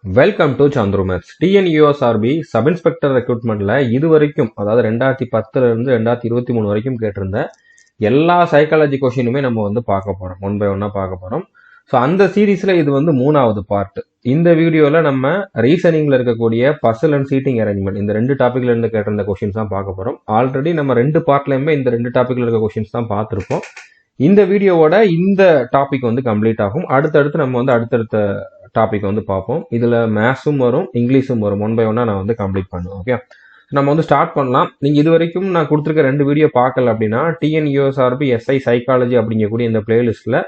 Welcome to Chandru maths. TNUSRB sub inspector ரெக்ரூட்மெண்ட்ல இது வரைக்கும், அதாவது 2010 இருந்து 2023 வரைக்கும் கேட்டிருந்த எல்லா சைக்காலஜி கொஸ்டினுமே நம்ம பார்க்க போறோம். ஒன் பை ஒன்னா பார்க்க போறோம். ஸோ அந்த சீரீஸ்ல இது 3வது பார்ட். இந்த வீடியோல நம்ம ரீசனிங்ல இருக்கக்கூடிய பசில் அண்ட் சீட்டிங் அரேஞ்ச்மெண்ட் இந்த 2 டாபிக்ல இருந்து கேட்டிருந்த கொஸ்டின்ஸ் தான் பார்க்க போறோம். ஆல்ரெடி நம்ம 2 பார்ட்லயுமே இந்த 2 டாபிக்ல இருக்க கொஸ்டின்ஸ் தான் பார்த்துருப்போம். இந்த வீடியோவோட இந்த டாபிக் கம்ப்ளீட் ஆகும். அடுத்தடுத்து நம்ம அடுத்தடுத்த டாபிக் பார்ப்போம். இதுல மேத்ஸும் வரும், இங்கிலீஷும் வரும். ஒன் பை ஒன்னா நான் கம்ப்ளீட் பண்ணுவேன். ஓகே, நம்ம ஸ்டார்ட் பண்ணலாம். நீங்க இது வரைக்கும் நான் கொடுத்துருக்க 2 வீடியோ பார்க்கல அப்படின்னா டிஎன்யூஎஸ்ஆர்பி எஸ்ஐ சைக்காலஜி அப்படிங்கக்கூடிய இந்த பிளேலிஸ்ட்ல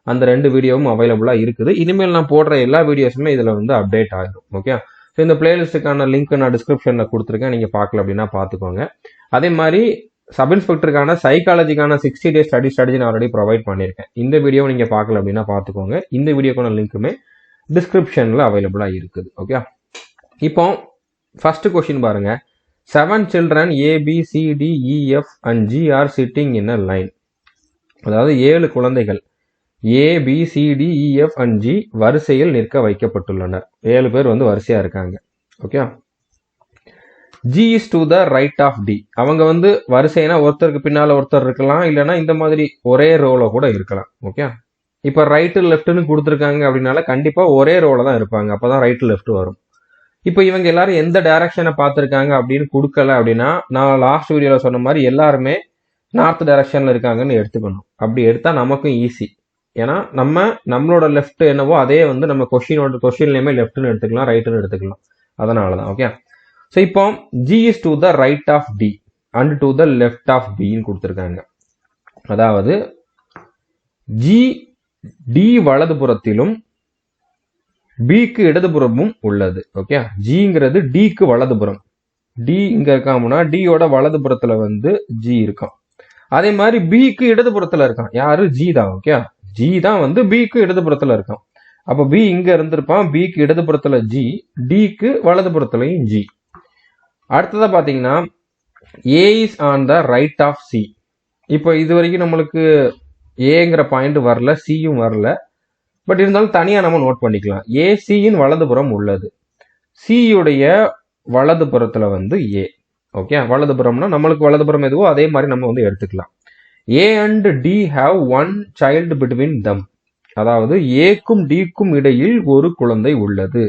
அந்த 2 வீடியோவும் அவைலபிளா இருக்குது. இனிமேல் நான் போடுற எல்லா வீடியோஸுமே இதுல அப்டேட் ஆகிடும். ஓகே, ஸோ இந்த பிளேலிஸ்டுக்கான லிங்க் நான் டிஸ்கிரிப்ஷன்ல கொடுத்துருக்கேன். நீங்க பார்க்கல அப்படின்னா பார்த்துக்கோங்க. அதே மாதிரி சப் இன்ஸ்பெக்டருக்கான சைக்காலஜிக்கான 60 டே ஸ்ட்ராட்டஜி நான் ஆல்ரெடி ப்ரொவைட் பண்ணியிருக்கேன். இந்த வீடியோ நீங்க பார்க்கல அப்படின்னா பார்த்துக்கோங்க. இந்த வீடியோக்கான லிங்க்குமே டிஸ்கிரிப்ஷன்ல அவைலபிளா இருக்குது. ஓகே, இப்போ ஃபர்ஸ்ட் கொஸ்டின் பாருங்க. 7 children A, B, C, D, E, F and G are sitting in a line. அதாவது 7 குழந்தைகள் A, B, C, D, E, F and G வரிசையில் நிற்க வைக்கப்பட்டுள்ளனர். 7 பேர் வரிசையா இருக்காங்க. Okay, G is to the right of D. அவங்க வரிசைனா ஒருத்தருக்கு பின்னால ஒருத்தர் இருக்கலாம், இல்லைன்னா இந்த மாதிரி ஒரே ரோல கூட இருக்கலாம். ஓகே, இப்ப ரைட்டு லெஃப்ட்னு கொடுத்துருக்காங்க அப்படின்னால கண்டிப்பா ஒரே ரோல தான் இருப்பாங்க. அப்பதான் ரைட்டு லெஃப்ட் வரும். இப்ப இவங்க எல்லாரும் எந்த டைரக்ஷனை பார்த்திருக்காங்க அப்படின்னு கொடுக்கல அப்படின்னா, நான் லாஸ்ட் வீடியோல சொன்ன மாதிரி எல்லாருமே நார்த் டைரக்ஷன்ல இருக்காங்கன்னு எடுத்துக்கணும். அப்படி எடுத்தா நமக்கும் ஈஸி. ஏன்னா நம்மளோட லெஃப்ட் என்னவோ அதே நம்ம கொஸ்டின்லயுமே லெஃப்ட்னு எடுத்துக்கலாம், ரைட்டுன்னு எடுத்துக்கலாம். அதனாலதான். ஓகே, ஸோ இப்போ G is to the right of D and to the left of B ன்னு கொடுத்துருக்காங்க. அதாவது G D வலதுபுறத்திலும் Bக்கு இடதுபுறமும் உள்ளது. ஓகே, Gங்கிறது Dக்கு வலதுபுறம். D இங்க இருக்காமனா Dயோட வலதுபுறத்துல G இருக்கான். அதே மாதிரி Bக்கு இடதுபுறத்துல இருக்கான். யாரு? G தான். ஓகே, G தான் Bக்கு இடதுபுறத்துல இருக்கான். அப்ப B இங்க இருந்திருப்பான். Bக்கு இடதுபுறத்துல G, Dக்கு வலதுபுறத்துலயும் G. அடுத்ததா பாத்தீங்கன்னா A is on the right of C. இப்போ இது வரைக்கும் நம்மளுக்கு ஏங்கிற பாயிண்ட் வரல, சியும் வரல. பட் இருந்தாலும் தனியா நம்ம நோட் பண்ணிக்கலாம். ஏ சியின் வலதுபுறம் உள்ளது. சியுடைய வலதுபுறத்துல ஏ. ஓகே, வலதுபுறம்னா நம்மளுக்கு வலதுபுறம் எதுவோ அதே மாதிரி நம்ம எடுத்துக்கலாம். A and D have one child between them. அதாவது ஏக்கும் டிக்கும் இடையில் ஒரு குழந்தை உள்ளது.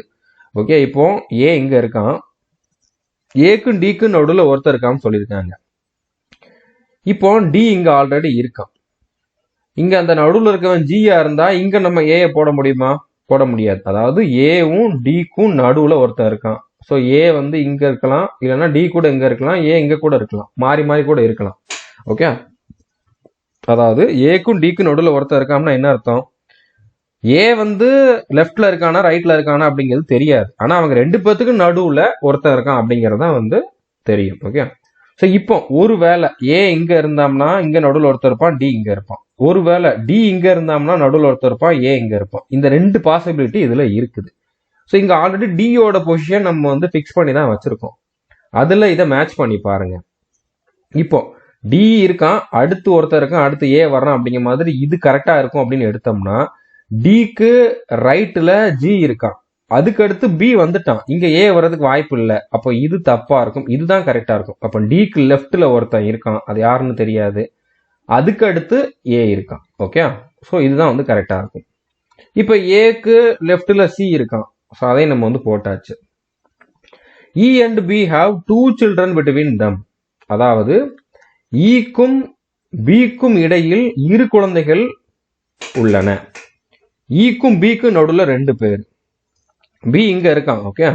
ஓகே, இப்போ ஏ இங்க இருக்கான், ஏக்கும் டிக்கும் நடுவில் ஒருத்தர் இருக்கான்னு சொல்லியிருக்காங்க. இப்போ டி இங்க ஆல்ரெடி இருக்கான். இங்க அந்த நடுவில் இருக்கவன் ஜியா இருந்தா இங்க நம்ம ஏ போட முடியுமா? போட முடியாது. அதாவது ஏவும் டிக்கும் நடுவுல ஒருத்தன் இருக்கான். ஸோ ஏ இங்க இருக்கலாம், இல்லைன்னா டி கூட இங்க இருக்கலாம், ஏ இங்க கூட இருக்கலாம், மாறி மாறி கூட இருக்கலாம். ஓகே, அதாவது ஏக்கும் டிக்கும் நடுவில் ஒருத்தன் இருக்கான்னா என்ன அர்த்தம்? ஏ லெஃப்ட்ல இருக்கானா ரைட்ல இருக்கானா அப்படிங்கிறது தெரியாது. ஆனா அவங்க 2 பேத்துக்கு நடுவுல ஒருத்தன் இருக்கான் அப்படிங்கறதான் தெரியும். ஓகே, ஸோ இப்போ ஒருவேளை ஏ இங்க இருந்தாம்னா இங்க நடுவில் ஒருத்தர் இருப்பான், டி இங்க இருப்பான். ஒருவேளை டி இங்க இருந்தாம்னா நடுவில் ஒருத்தர் இருப்பான், ஏ இங்க இருப்பான். இந்த 2 பாசிபிலிட்டி இதுல இருக்குது. ஸோ இங்க ஆல்ரெடி டியோட பொசிஷன் நம்ம ஃபிக்ஸ் பண்ணி தான் வச்சிருக்கோம். அதுல இதை மேட்ச் பண்ணி பாருங்க. இப்போ டி இருக்கான், அடுத்து ஒருத்தர் இருக்கான், அடுத்து ஏ வர்றான் அப்படிங்கிற மாதிரி இது கரெக்டா இருக்கும் அப்படின்னு எடுத்தோம்னா, டிக்கு ரைட்ல ஜி இருக்கான், அதுக்கு அடுத்து பி வந்துட்டான், இங்க ஏ வர்றதுக்கு வாய்ப்பு இல்லை. அப்போ இது தப்பா இருக்கும், இதுதான் கரெக்டா இருக்கும். அப்ப டிக்கு லெஃப்ட்ல ஒருத்தன் இருக்கான், அது யாருன்னு தெரியாது, அதுக்கு அடுத்து ஏ இருக்கான். ஓகே, ஸோ இதுதான் கரெக்டா இருக்கும். இப்ப ஏக்கு லெஃப்ட்ல சி இருக்கான், ஸோ அதை நம்ம போட்டாச்சு. இ and be have 2 children between them. அதாவது ஈக்கும் பிக்கும் இடையில் 2 குழந்தைகள் உள்ளன. ஈக்கும் பிக்கும் நடுவில் 2 பேர். பி இங்க இருக்கான். ஓகே,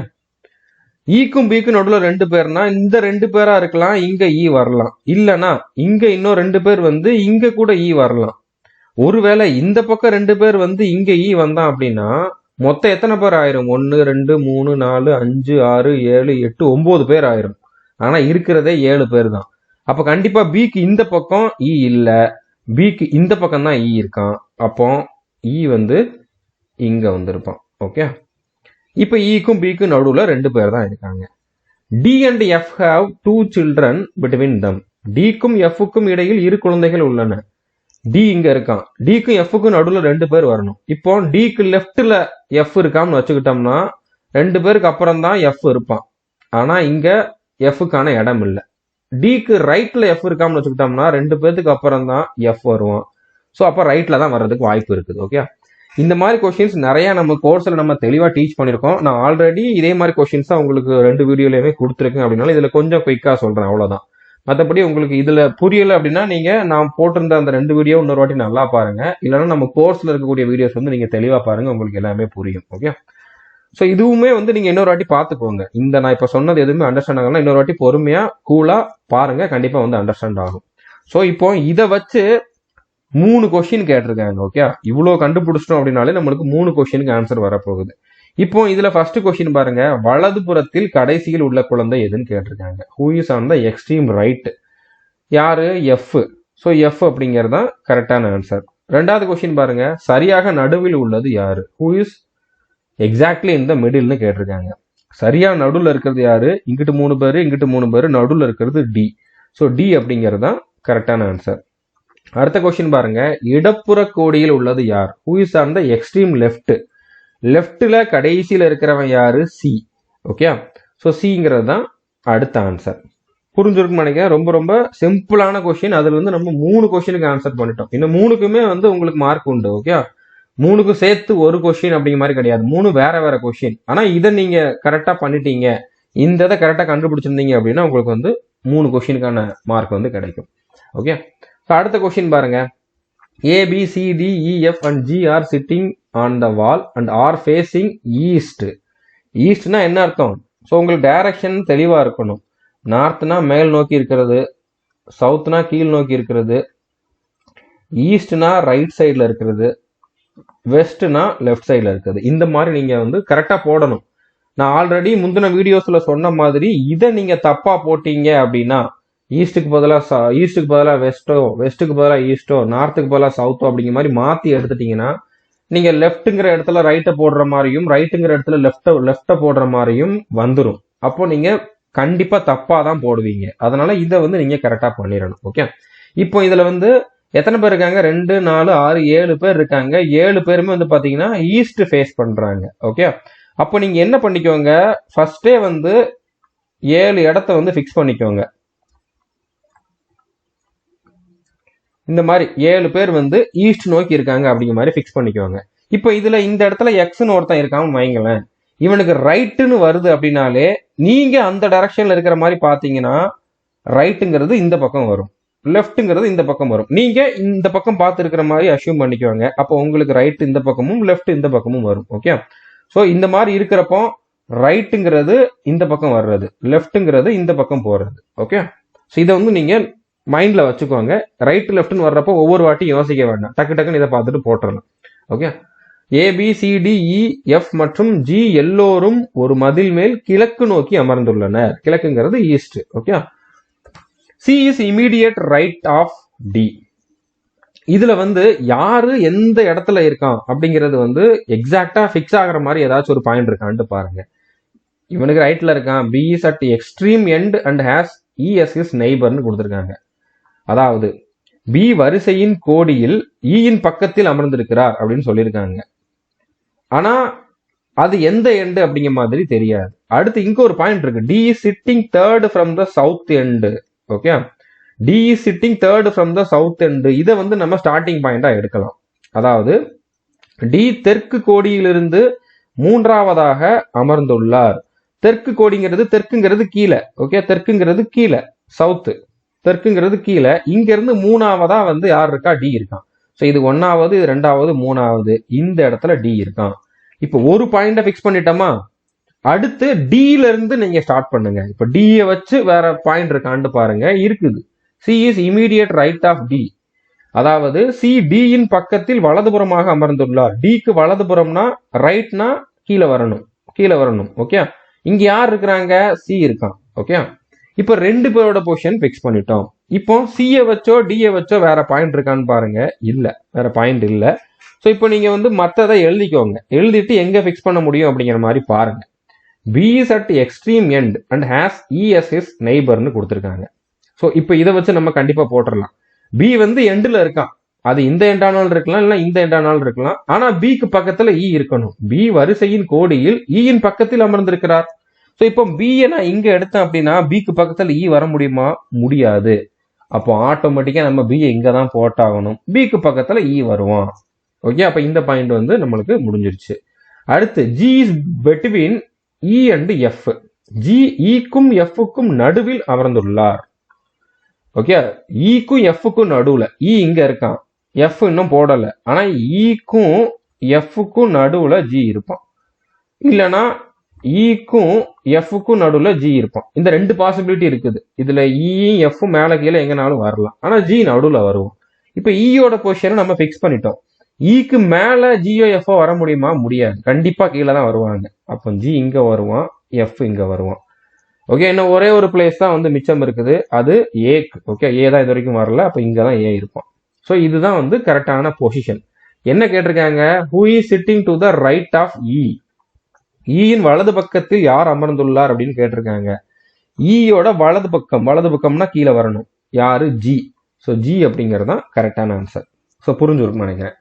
ஈக்கும் பிக்கும் நடுவில் 2 பேர்னா இந்த 2 பேரா இருக்கலாம், இங்க ஈ வரலாம், இல்லனா இங்க இன்னும் 2 பேர் இங்க கூட ஈ வரலாம். ஒருவேளை இந்த பக்கம் 2 பேர் இங்க ஈ வந்தான் அப்படின்னா மொத்தம் எத்தனை பேர் ஆயிரும்? 1 2 3 4 5 6 7 8 9 பேர் ஆயிரும். ஆனா இருக்கிறதே 7 பேர் தான். அப்ப கண்டிப்பா பிக்கு இந்த பக்கம் ஈ இல்ல, பிக்கு இந்த பக்கம் தான் ஈ இருக்கான். அப்போ ஈ இங்க வந்திருப்பான். ஓகே, இப்ப ஈக்கும் பிக்கும் நடுவுல 2 பேர் தான் இருக்காங்க. D and F have 2 children between them. டிக்கும் எஃப்க்கும் இடையில் 2 குழந்தைகள் உள்ளன. டி இங்க இருக்கான், டிக்கும் எஃப்க்கும் நடுவுல 2 பேர் வரணும். இப்போ டிக்கு லெஃப்ட்ல எஃப் இருக்கான்னு வச்சுக்கிட்டோம்னா 2 பேருக்கு அப்புறம் தான் எஃப் இருப்பான். ஆனா இங்க எஃப்க்கான இடம் இல்லை. டிக்கு ரைட்ல எஃப் இருக்காமனு வச்சுக்கிட்டோம்னா 2 பேருக்கு அப்புறம் தான் எஃப் வருவான். ஸோ அப்போ ரைட்ல தான் வர்றதுக்கு வாய்ப்பு இருக்குது. ஓகே, இந்த மாதிரி கொஸ்டின்ஸ் நிறைய நம்ம கோர்ஸ்ல நம்ம தெளிவா டீச் பண்ணிருக்கோம். நான் ஆல்ரெடி இதே மாதிரி கொஸ்டின்ஸ் தான் உங்களுக்கு 2 வீடியோலயுமே கொடுத்துருக்கேன். அப்படின்னால இதுல கொஞ்சம் குயிக்கா சொல்றேன், அவ்வளவுதான். மற்றபடி உங்களுக்கு இதுல புரியல அப்படின்னா நீங்க நான் போட்டிருந்த அந்த 2 வீடியோ இன்னொரு வாட்டி நல்லா பாருங்க. இல்லைன்னா நம்ம கோர்ஸ்ல இருக்கக்கூடிய வீடியோஸ் வந்து நீங்க தெளிவா பாருங்க, உங்களுக்கு எல்லாமே புரியும். ஓகே, ஸோ இதுவுமே வந்து நீங்க இன்னொரு வாட்டி பார்த்துக்கோங்க. இந்த நான் இப்ப சொன்னது எதுவுமே அண்டர்ஸ்டாண்ட் ஆகலாம், இன்னொரு வாட்டி பொறுமையா கூலா பாருங்க, கண்டிப்பா வந்து அண்டர்ஸ்டாண்ட் ஆகும். ஸோ இப்போ இதை வச்சு 3 கொஸ்டின் கேட்டிருக்காங்க. ஓகே, இவ்வளவு கண்டுபிடிச்சிட்டோம் அப்படின்னாலே நம்மளுக்கு 3 கொஸ்டினுக்கு ஆன்சர் வரப்போகுது. இப்போ இதுல ஃபர்ஸ்ட் கொஸ்டின் பாருங்க, வலது புறத்தில் கடைசியில் உள்ள குழந்தை எதுன்னு கேட்டிருக்காங்க. Who is on the extreme right? யாரு? எஃப். ஸோ எஃப் அப்படிங்கிறது தான் கரெக்டான ஆன்சர். ரெண்டாவது கொஸ்டின் பாருங்க, சரியாக நடுவில் உள்ளது யாரு? ஹூ இஸ் எக்ஸாக்ட்லி இந்த மிடில்னு கேட்டிருக்காங்க. சரியா நடுவில் இருக்கிறது யாரு? இங்கிட்டு 3 பேரு, இங்கிட்டு 3 பேரு, நடுவில் இருக்கிறது டி. ஸோ டி அப்படிங்கிறது தான் கரெக்டான ஆன்சர். அடுத்த கொஸ்டின் பாருங்க, இடப்புற கோடியில் உள்ளது யார்? Who is on the extreme left? லெஃப்ட்ல கடைசியில இருக்கிறவன் யாரு? சி. ஓகே, ஸோ சிங்கிறது தான் அடுத்த ஆன்சர். புரிஞ்சிருக்குன்னு நினைக்கிறேன். ரொம்ப ரொம்ப சிம்பிளான கொஸ்டின். அதுல இருந்து நம்ம 3 கொஸ்டினுக்கு ஆன்சர் பண்ணிட்டோம். இன்னும் 3க்குமே வந்து உங்களுக்கு மார்க் உண்டு. ஓகே, 3க்கும் சேர்த்து ஒரு கொஸ்டின் அப்படிங்கிற மாதிரி கிடையாது, 3 வேற வேற கொஸ்டின். ஆனா இதை நீங்க கரெக்டா பண்ணிட்டீங்க, இந்த இதை கரெக்டா கண்டுபிடிச்சிருந்தீங்க அப்படின்னா உங்களுக்கு வந்து 3 கொஸ்டினுக்கான மார்க் வந்து கிடைக்கும். ஓகே, அடுத்த கொஸ்டின் பாருங்க, ABCDEF and G are sitting on the wall and are facing east. ஈஸ்ட்னா என்ன அர்த்தம்? ஸோ உங்களுக்கு டைரக்ஷன் தெளிவா இருக்கணும். நார்த்னா மேல் நோக்கி இருக்கிறது, சவுத்னா கீழ் நோக்கி இருக்கிறது, ஈஸ்ட்னா ரைட் சைட்ல இருக்கிறது, வெஸ்ட்னா லெஃப்ட் சைட்ல இருக்குது. இந்த மாதிரி நீங்க வந்து கரெக்டா போடணும். நான் ஆல்ரெடி முந்தின வீடியோஸ்ல சொன்ன மாதிரி இதை நீங்க தப்பா போட்டீங்க அப்படின்னா, ஈஸ்ட்டுக்கு பதிலாக வெஸ்டோ, வெஸ்ட்டுக்கு பதிலாக ஈஸ்டோ, நார்த்துக்கு பதிலாக சவுத்தோ அப்படிங்கிற மாதிரி மாத்தி எடுத்துட்டீங்கன்னா நீங்க லெஃப்ட்ங்கிற இடத்துல ரைட்டை போடுற மாதிரியும், ரைட்டுங்கிற இடத்துல லெஃப்ட போடுற மாதிரியும் வந்துடும். அப்போ நீங்க கண்டிப்பா தப்பா தான் போடுவீங்க. அதனால இதை வந்து நீங்க கரெக்டா பண்ணிடணும். ஓகே, இப்போ இதுல வந்து எத்தனை பேர் இருக்காங்க? 2, 4, 6, 7 பேர் இருக்காங்க. 7 பேருமே வந்து பாத்தீங்கன்னா ஈஸ்ட் ஃபேஸ் பண்றாங்க. ஓகே, அப்போ நீங்க என்ன பண்ணிக்கோங்க, ஃபர்ஸ்டே வந்து 7 இடத்த வந்து ஃபிக்ஸ் பண்ணிக்கோங்க. இந்த மாதிரி 7 பேர் வந்து ஈஸ்ட் நோக்கி இருக்காங்க அப்படிங்கிற மாதிரி ஃபிக்ஸ் பண்ணிக்கோங்க. இப்போ இதுல இந்த இடத்துல எக்ஸ்னு ஒருத்தன் இருக்கான்னு வைங்களேன், இவனுக்கு ரைட்டுன்னு வருது அப்படின்னாலே நீங்க அந்த டைரக்ஷன்ல இருக்கிற மாதிரி பாத்தீங்கன்னா ரைட்டுங்கிறது இந்த பக்கம் வரும், லெஃப்ட்ங்கிறது இந்த பக்கம் வரும். நீங்க இந்த பக்கம் பார்த்து இருக்கிற மாதிரி அஷ்யூம் பண்ணிக்குவாங்க. அப்போ உங்களுக்கு ரைட் இந்த பக்கமும் லெஃப்ட் இந்த பக்கமும் வரும். ஓகே, ஸோ இந்த மாதிரி இருக்கிறப்போ ரைட்டுங்கிறது இந்த பக்கம் வர்றது, லெஃப்ட்ங்கிறது இந்த பக்கம் போறது. ஓகே, ஸோ இதை வந்து நீங்க மைண்ட்ல வச்சுக்கோங்க. ரைட் லெஃப்ட்னு வர்றப்போ ஒவ்வொரு வாட்டியும் யோசிக்க வேண்டாம், டக்கு டக்குன்னு இதை பார்த்துட்டு போட்டுறலாம். ஓகே, ABCDEF மற்றும் G எல்லோரும் ஒரு மதில் மேல் கிழக்கு நோக்கி அமர்ந்துள்ளனர். கிழக்குங்கிறது east. Okay, C is immediate right of D. இதுல வந்து யாரு எந்த இடத்துல இருக்கான் அப்படிங்கிறது வந்து எக்ஸாக்டா பிக்ஸ் ஆகிற மாதிரி ஏதாச்சும் ஒரு பாயிண்ட் இருக்கான்ட்டு பாருங்க. இவனுக்கு ரைட்ல இருக்கான், B is at extreme end and has E as his neighborன்னு கொடுத்திருக்காங்க. அதாவது B வரிசையின் கோடியில் E இன் பக்கத்தில் அமர்ந்திருக்கிறார் அப்படின்னு சொல்லியிருக்காங்க. ஆனா அது எந்த எண்டு அப்படிங்கிற மாதிரி தெரியாது. அடுத்து இங்க ஒரு பாயிண்ட் இருக்கு, D is sitting third from the south end. Okay, D is sitting third from the south end. இதை வந்து நம்ம ஸ்டார்டிங் பாயிண்டா எடுக்கலாம். அதாவது D தெற்கு கோடியிலிருந்து 3ஆவதாக அமர்ந்துள்ளார். தெற்கு கோடிங்கிறது தெற்குங்கிறது கீழே. ஓகே, தெற்குங்கிறது கீழே, சவுத்து, தெற்குங்கிறது கீழே. இங்க இருந்து 3ஆவதா வந்து யார் இருக்கா? டி இருக்கான். ஸோ இது 1வது, இது 2வது, 3வது, இந்த இடத்துல டி இருக்கான். இப்போ ஒரு பாயிண்ட பிக்ஸ் பண்ணிட்டோமா, அடுத்து டில இருந்து நீங்க ஸ்டார்ட் பண்ணுங்க. இப்ப டியை வச்சு வேற பாயிண்ட் இருக்கான்னு பாருங்க. இருக்குது. C is immediate right of D. அதாவது சி டி இன் பக்கத்தில் வலதுபுறமாக அமர்ந்துள்ளார். டிக்கு வலதுபுறம்னா ரைட்னா கீழே வரணும். ஓகே, இங்க யார் இருக்கிறாங்க? சி இருக்கான். ஓகே, இப்ப 2 பேரோட பொசிஷன் பிக்ஸ் பண்ணிட்டோம். இப்போ சியை வச்சோ டியை வச்சோ வேற பாயிண்ட் இருக்கான்னு பாருங்க. இல்ல, வேற பாயிண்ட் இல்ல. ஸோ இப்போ நீங்க வந்து மற்றதை எழுதிக்கோங்க. எழுதிட்டு எங்க பிக்ஸ் பண்ண முடியும் அப்படிங்கிற மாதிரி பாருங்க. B is at extreme end and has E as his neighborன்னு கொடுத்துருக்காங்க. ஸோ இப்போ இதை வச்சு நம்ம கண்டிப்பா போட்டுடலாம். B வந்து எண்டில் இருக்கான், அது இந்த எண்டானால் இருக்கலாம், இல்ல இந்த எண்டானால் இருக்கலாம். ஆனா பிக்கு பக்கத்துல இ இருக்கணும். பி வரிசையின் கோடியில் ஈயின் பக்கத்தில் அமர்ந்திருக்கிறார். ஸோ இப்போ பியை நான் இங்க எடுத்தேன் அப்படின்னா பிக்கு பக்கத்துல இ வர முடியுமா? முடியாது. அப்போ ஆட்டோமேட்டிக்கா நம்ம பியை இங்க தான் போட்டாகணும். பிக்கு பக்கத்துல இ வருவான். ஓகே, அப்ப இந்த பாயிண்ட் வந்து நம்மளுக்கு முடிஞ்சிருச்சு. அடுத்து G is between E and F. G ஈக்கும் எஃப்க்கும் நடுவில் அமர்ந்துள்ளார். ஓகே, ஈக்கும் எஃப்க்கும் நடுவுல இ இங்க இருக்கான், எஃப் இன்னும் போடல. ஆனா ஈக்கும் எஃப்க்கும் நடுவுல ஜி இருப்பான், இல்லனா ஈக்கும் எஃப்க்கும் நடுவுல ஜி இருப்பான். இந்த ரெண்டு பாசிபிலிட்டி இருக்குது. இதுல ஈயும் எஃப் மேல கீழே எங்கனாலும் வரலாம், ஆனா ஜி நடுவுல வருவோம். இப்ப ஈயோட பொசிஷனை நம்ம பிக்ஸ் பண்ணிட்டோம். ஈக்கு மேல ஜியோ எஃப்ஓ வர முடியுமா? முடியாது. கண்டிப்பா கீழே தான் வருவாங்க. அப்போ ஜி இங்க வருவான், எஃப் இங்க வருவான். ஓகே, இன்னும் ஒரே ஒரு பிளேஸ் தான் வந்து மிச்சம் இருக்குது, அது ஏக்கு. ஓகே, ஏ தான் இது வரைக்கும் வரல, அப்ப இங்க தான் ஏ இருப்பான். ஸோ இதுதான் வந்து கரெக்டான பொசிஷன். என்ன கேட்டிருக்காங்க? Who is sitting to the right of E. ஈயின் வலது பக்கத்தில் யார் அமர்ந்துள்ளார் அப்படின்னு கேட்டிருக்காங்க. ஈயோட வலது பக்கம்னா கீழே வரணும். யாரு? ஜி. ஸோ ஜி அப்படிங்கிறது தான் கரெக்டான ஆன்சர். ஸோ புரிஞ்சுருக்கும் நினைக்கிறேன்.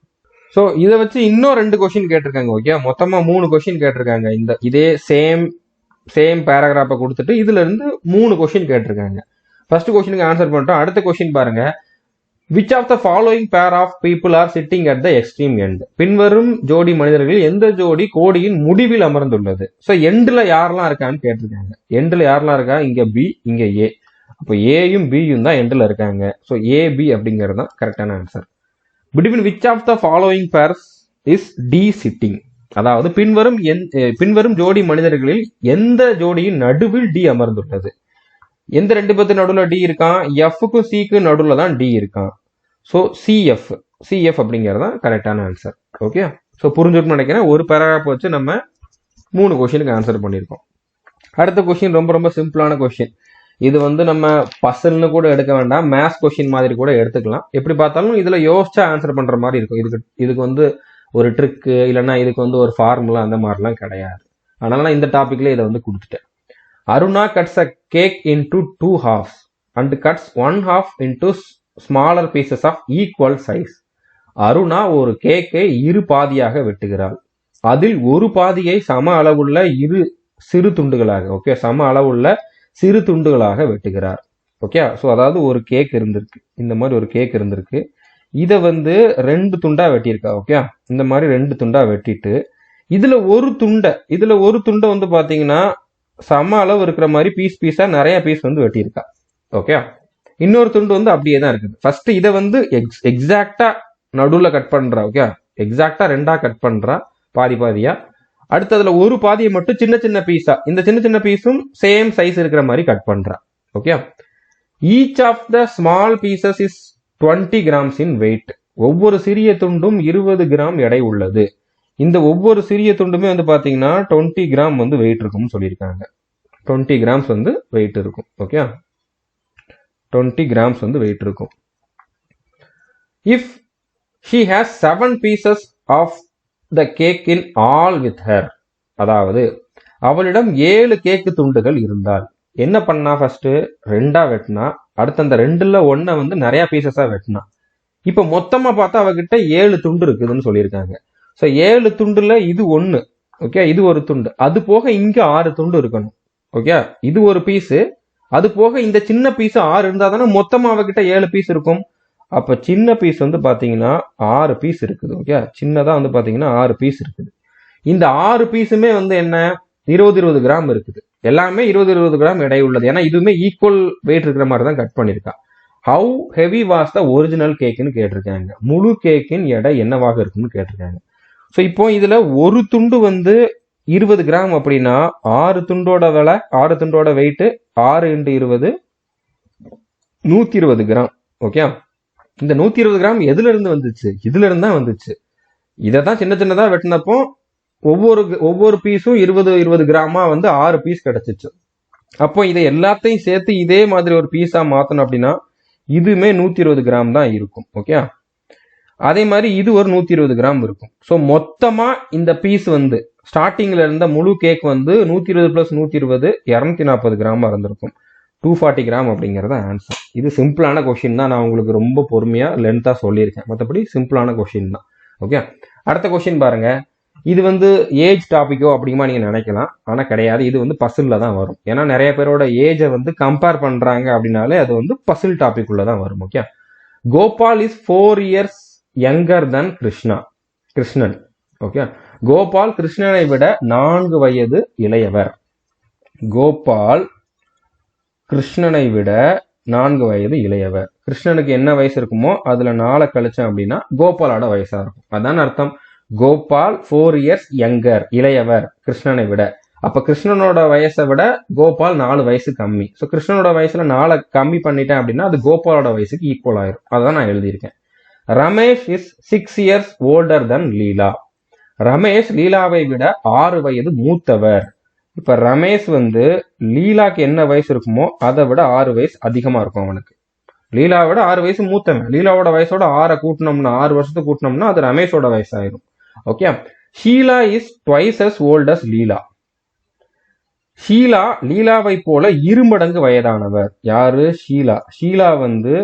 ஸோ இதை வச்சு இன்னும் 2 கொஸ்டின் கேட்டிருக்காங்க. ஓகே, மொத்தமா 3 கொஸ்டின் கேட்டிருக்காங்க. இதே சேம் பேராகிராஃபை கொடுத்துட்டு இதுல இருந்து 3 கொஸ்டின் கேட்டிருக்காங்க. ஃபர்ஸ்ட் கொஸ்டினுக்கு ஆன்சர் பண்ணிட்டோம். அடுத்த கொஸ்டின் பாருங்க. Which of the following pair of people are sitting at the extreme end. பின்வரும் ஜோடி மனிதர்கள் எந்த ஜோடி கோடியின் முடிவில் அமர்ந்துள்ளது? ஸோ எண்ட்ல யாரெல்லாம் இருக்கான்னு கேட்டிருக்காங்க. எண்ட்ல யாரெல்லாம் இருக்கா? இங்க பி, இங்க ஏ. அப்போ ஏயும் பியும் தான் எண்ட்ல இருக்காங்க. ஸோ ஏ பி அப்படிங்கிறது தான் கரெக்டான answer. Between which of the following pairs is D sitting. அதாவது பின்வரும் ஜோடி மனிதர்களில் எந்த ஜோடியின் நடுவில் டி அமர்ந்துள்ளது? எந்த 2 பேருக்கு நடுவில் டி இருக்கான்? எஃப்க்கும் சிக்கு நடுவில் தான் டி இருக்கான். ஸோ சிஎஃப் அப்படிங்கிறது தான் கரெக்டான ஆன்சர். ஓகே, ஸோ புரிஞ்சுக்கணும்னு நினைக்கிறேன். ஒரு பேராகிராஃப் வச்சு நம்ம 3 கொஸ்டினுக்கு ஆன்சர் பண்ணியிருக்கோம். அடுத்த கொஸ்டின் ரொம்ப ரொம்ப சிம்பிளான கொஸ்டின். இது வந்து நம்ம பசல்னு கூட எடுக்க வேண்டாம், மேத்ஸ் கொஸ்டின் மாதிரி கூட எடுத்துக்கலாம். எப்படி பார்த்தாலும் இதுல யோசிச்சா ஆன்சர் பண்ற மாதிரி இருக்கும். இதுக்கு வந்து ஒரு ட்ரிக்கு இல்லைன்னா இதுக்கு வந்து ஒரு ஃபார்முலா அந்த மாதிரிலாம் கிடையாது. அதனால நான் இந்த டாபிக்ல இதை வந்து கொடுத்துட்டேன். Aruna cuts a cake into 2 halves and cuts 1 half into smaller pieces of equal size. Aruna ஒரு கேக்கை 2 பாதியாக வெட்டுகிறாள். அதில் ஒரு பாதியை சம அளவுள்ள 2 சிறு துண்டுகளாக, ஓகே, சம அளவுள்ள சிறு துண்டுகளாக வெட்டுகிறார். ஓகே, ஸோ அதாவது ஒரு கேக் இருந்திருக்கு, இந்த மாதிரி ஒரு கேக் இருந்திருக்கு. இதை வந்து 2 துண்டா வெட்டியிருக்கா. ஓகே, இந்த மாதிரி 2 துண்டா வெட்டிட்டு இதுல ஒரு துண்டை வந்து பாத்தீங்கன்னா சம அளவு இருக்கிற மாதிரி பீஸா நிறைய பீஸ் வந்து வெட்டியிருக்கா. ஓகே, இன்னொரு துண்டு வந்து அப்படியே தான் இருக்குது. ஃபர்ஸ்ட் இதை வந்து எக்ஸாக்டா நடுவுல கட் பண்றா. ஓகே, எக்ஸாக்டா 2ஆ கட் பண்றா, பாதியா. அடுத்ததுல ஒரு பாதியை மட்டும் சின்ன சின்ன பீஸா, இந்த சின்ன சின்ன பீஸும் சேம் சைஸ் இருக்கிற மாதிரி கட் பண்றா. Okay, each of the small pieces is 20 grams in weight. ஒவ்வொரு சிறிய துண்டும் 20 கிராம் எடை உள்ளது. இந்த ஒவ்வொரு சிறிய துண்டுமே வந்து பாத்தீங்கன்னா 20 கிராம் வந்து வெயிட் இருக்கும்னு சொல்லியிருக்காங்க. 20 grams வந்து வெயிட் இருக்கும். ஓகே, 20 grams வந்து வெயிட் இருக்கும். If she has 7 pieces of the cake in all with her, அதாவது அவளிடம் 7 கேக்கு துண்டுகள் இருந்தால் என்ன பண்ணா? ஃபர்ஸ்ட் 2ஆ வெட்டினா, அடுத்து அந்த 2ல 1 வந்து நிறைய பீசஸா வெட்டினா. இப்ப மொத்தமா பார்த்தா அவகிட்ட 7 துண்டு இருக்குதுன்னு சொல்லியிருக்காங்க. ஸோ 7 துண்டுல இது 1, ஓகே, இது ஒரு துண்டு, அது போக இங்க 6 துண்டு இருக்கணும். ஓகே, இது ஒரு பீஸ், அது போக இந்த சின்ன பீஸ் 6 இருந்தா தானே மொத்தமா அவகிட்ட 7 பீஸ் இருக்கும். அப்ப சின்ன பீஸ் வந்து பாத்தீங்கன்னா 6 பீஸ் இருக்குது. ஓகே, சின்னதா வந்து பாத்தீங்கன்னா 6 பீஸ் இருக்குது. இந்த 6 பீஸுமே வந்து என்ன, 20 கிராம் இருக்குது. எல்லாமே 20 கிராம் எடை உள்ளது. ஏன்னா இதுவுமே ஈக்குவல் வெயிட் இருக்கிற மாதிரி தான் கட் பண்ணிருக்கா. How heavy was the original கேக்குன்னு கேட்டிருக்காங்க. முழு கேக்கின் எடை என்னவாக இருக்குன்னு கேட்டிருக்காங்க. ஸோ இப்போ இதுல ஒரு துண்டு வந்து 20 கிராம் அப்படின்னா 6 துண்டோட விலை, 6 துண்டோட வெயிட் 6 × 20 120 கிராம். ஓகே, இந்த 120 கிராம் எதுல இருந்து வந்துச்சு? இதுல இருந்து தான் வந்துச்சு. இதைதான் சின்ன சின்னதா வெட்டினப்போ ஒவ்வொரு பீஸும் 20 கிராமா வந்து 6 பீஸ் கிடைச்சிச்சு. அப்போ இதை எல்லாத்தையும் சேர்த்து இதே மாதிரி ஒரு பீஸா மாத்தணும் அப்படின்னா இதுமே 120 கிராம் தான் இருக்கும். ஓகே, அதே மாதிரி இது ஒரு 120 கிராம் இருக்கும். ஸோ மொத்தமா இந்த பீஸ் வந்து ஸ்டார்டிங்ல இருந்த முழு கேக் வந்து 120 + 120 240 கிராமா இருந்திருக்கும். 240 கிராம் அப்படிங்கிறத ஆன்சர். இது சிம்பிளான கொஷின் தான், நான் உங்களுக்கு ரொம்ப பொறுமையாக லென்த்தாக சொல்லியிருக்கேன். மற்றபடி சிம்பிளான கொஷின் தான். ஓகே, அடுத்த கொஷின் பாருங்க. இது வந்து ஏஜ் டாபிக்கோ அப்படிங்கமா நீங்கள் நினைக்கலாம், ஆனால் கிடையாது. இது வந்து பசிலில் தான் வரும். ஏன்னா நிறைய பேரோட ஏஜை வந்து கம்பேர் பண்ணுறாங்க அப்படின்னாலே அது வந்து பசில் டாபிக் உள்ள தான் வரும். Okay, Gopal is 4 years younger than Krishnan. Okay, Gopal கிருஷ்ணனை விட 4 வயது இளையவர். கோபால் கிருஷ்ணனை விட 4 வயது இளையவர். கிருஷ்ணனுக்கு என்ன வயசு இருக்குமோ அதுல 4 கழிச்சேன் அப்படின்னா கோபாலோட வயசா இருக்கும். அதான் அர்த்தம். கோபால் 4 years யங்கர், இளையவர் கிருஷ்ணனை விட. அப்ப கிருஷ்ணனோட வயசை விட கோபால் 4 வயசு கம்மி. ஸோ கிருஷ்ணனோட வயசுல 4 கம்மி பண்ணிட்டேன் அப்படின்னா அது கோபாலோட வயசுக்கு ஈக்குவல் ஆயிரும். அதான் நான் எழுதியிருக்கேன். Ramesh is 6 years older than லீலா. ரமேஷ் லீலாவை விட 6 வயது மூத்தவர். இப்ப ரமேஷ் வந்து லீலாக்கு என்ன வயசு இருக்குமோ அதை விட 6 வயசு அதிகமா இருக்கும் அவனுக்கு. லீலாவை விட 6 வயசு மூத்தவன். லீலாவோட வயசோட 6 கூட்டினோம்னா 6 வருஷத்துக்கு கூட்டினோம்னா அது ரமேஷோட வயசாயிரும். Okay, Sheela is twice as old as Leela. Sheela லீலாவை போல 2 மடங்கு வயதானவர். யாரு? ஷீலா. ஷீலா வந்து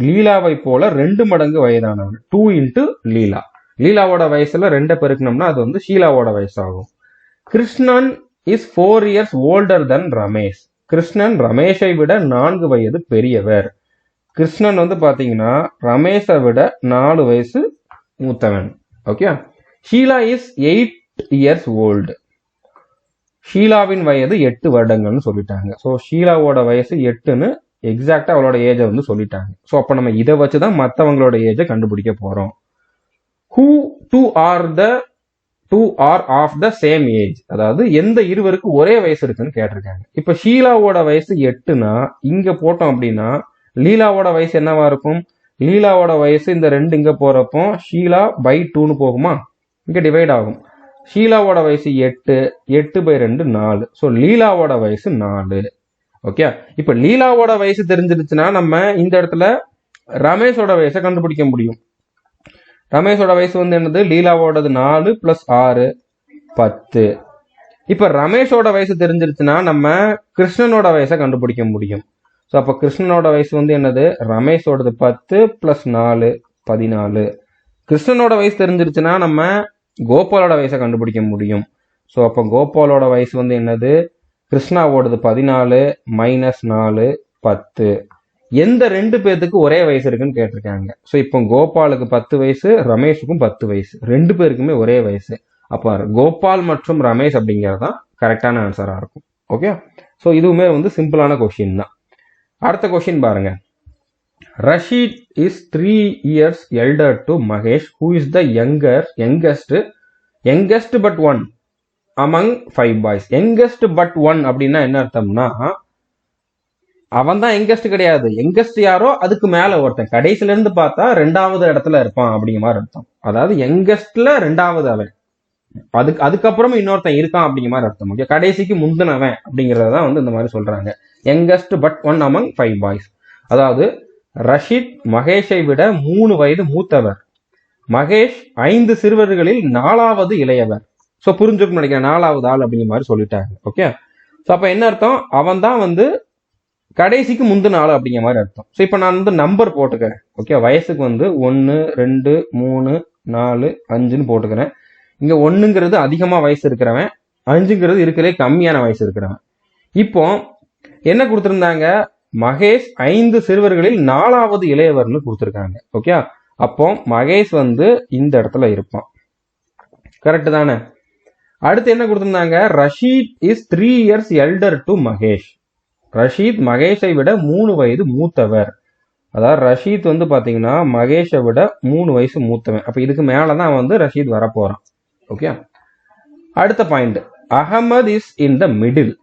லீலாவை போல 2 மடங்கு வயதானவர். 2 into லீலா. லீலாவோட வயசுல 2 பெருக்கணும்னா அது வந்து ஷீலாவோட வயசாகும். Krishnan is 4 years older than Ramesh. Krishnan ரமேஷை விட 4 வயது பெரியவர். கிருஷ்ணன் வந்து பாத்தீங்கன்னா ரமேஷை விட 4 வயசு மூத்தவன். Okay, Sheela is 8 years old. ஷீலாவின் வயது 8 வருடங்கள்னு சொல்லிட்டாங்க. ஸோ ஷீலாவோட வயசு 8ன்னு எக்ஸாக்டா அவளோட ஏஜை வந்து சொல்லிட்டாங்க. ஸோ அப்ப நம்ம இதை வச்சுதான் மற்றவங்களோட ஏஜை கண்டுபிடிக்க போறோம். Who two are of the same age, அதாவது எந்த இருவருக்கு ஒரே வயசு இருக்குன்னு கேட்டிருக்காங்க. இப்ப ஷீலாவோட வயசு 8னா இங்க போட்டோம் அப்படின்னா லீலாவோட வயசு என்னவா இருக்கும்? லீலாவோட வயசு இந்த 2 இங்க போறப்போ ஷீலா by 2ன்னு போகுமா, இங்க டிவைட் ஆகும். ஷீலாவோட வயசு 8, 8/2 4. ஸோ லீலாவோட வயசு 4. ஓகே, இப்ப லீலாவோட வயசு தெரிஞ்சிருச்சுன்னா நம்ம இந்த இடத்துல ரமேஷோட வயசை கண்டுபிடிக்க முடியும். ரமேஷோட வயசு வந்து என்னது? லீலாவோடது 4 + 6 10. இப்ப ரமேஷோட வயசு தெரிஞ்சிருச்சுன்னா நம்ம கிருஷ்ணனோட வயசை கண்டுபிடிக்க முடியும். ஸோ அப்ப கிருஷ்ணனோட வயசு வந்து என்னது? ரமேஷோடது 10 + 4 14. கிருஷ்ணனோட வயசு தெரிஞ்சிருச்சுன்னா நம்ம கோபாலோட வயசை கண்டுபிடிக்க முடியும். ஸோ அப்போ கோபாலோட வயசு வந்து என்னது? கிருஷ்ணாவோடது 14 - 4 10. எந்த 2 பேர்த்துக்கு ஒரே வயசு இருக்குன்னு கேட்டிருக்காங்க. ஸோ இப்போ கோபாலுக்கு 10 வயசு, ரமேஷுக்கும் 10 வயசு, 2 பேருக்குமே ஒரே வயசு. அப்போ கோபால் மற்றும் ரமேஷ் அப்படிங்கிறது தான் கரெக்டான ஆன்சரா இருக்கும். ஓகே, ஸோ இதுவுமே வந்து சிம்பிளான கொஸ்டின் தான். அடுத்த கொஸ்டின் பாருங்க. Rashid is 3 years elder to Mahesh, who is the youngest but one among 5 boys. youngest but one அப்படின்னா என்ன அர்த்தம்னா அவன் தான் யங்கஸ்ட் கிடையாது. யங்கஸ்ட் யாரோ அதுக்கு மேல ஒருத்தன், கடைசில இருந்து பார்த்தா 2வது இடத்துல இருப்பான் அப்படிங்கிற மாதிரி அர்த்தம். அதாவது யங்கஸ்ட்ல 2வது அவன், அதுக்கப்புறமா இன்னொருத்தன் இருக்கான் அப்படிங்கிற மாதிரி அர்த்தம். ஓகே, கடைசிக்கு முந்தினவன் அப்படிங்கறதான் வந்து இந்த மாதிரி சொல்றாங்க. Youngest but one among 5 boys. அதாவது ரஷீத் மகேஷை விட 3 வயது மூத்தவர். மகேஷ் 5 சிறுவர்களில் 4வது இளையவர். ஸோ புரிஞ்சுக்கணும் நினைக்கிறேன், 4வது ஆள் அப்படிங்கிற மாதிரி சொல்லிட்டாங்க. ஓகே, ஸோ அப்ப என்ன அர்த்தம்? அவன் தான் வந்து கடைசிக்கு முந்தின ஆள் அப்படிங்கிற மாதிரி அர்த்தம். ஸோ இப்போ நான் வந்து நம்பர் போட்டுக்கிறேன். ஓகே, வயசுக்கு வந்து 1 2 3 4 5ன்னு போட்டுக்கிறேன். இங்க 1ங்கிறது அதிகமா வயசு இருக்கிறவன், 5ங்கிறது இருக்கிறதே கம்மியான வயசு இருக்கிறவன். இப்போ என்ன கொடுத்திருந்தாங்க? மகேஷ் 5 சிறுவர்களில் 4வது இளையவர்னு கொடுத்திருக்காங்க. ஓகே, அப்போ மகேஷ் வந்து இந்த இடத்துல இருப்பான். கரெக்ட் தானே? அடுத்து என்ன கொடுத்திருந்தாங்க? Rasheed is 3 years elder to Mahesh. Rasheed மகேஷை விட 3 வயது மூத்தவர். அதாவது ரஷீத் வந்து பாத்தீங்கன்னா மகேஷை விட 3 வயசு மூத்தவன். அப்ப இதுக்கு மேலதான் வந்து ரஷீத் வரப்போறான். ஓகே, அடுத்த point. Ahmed is in the middle.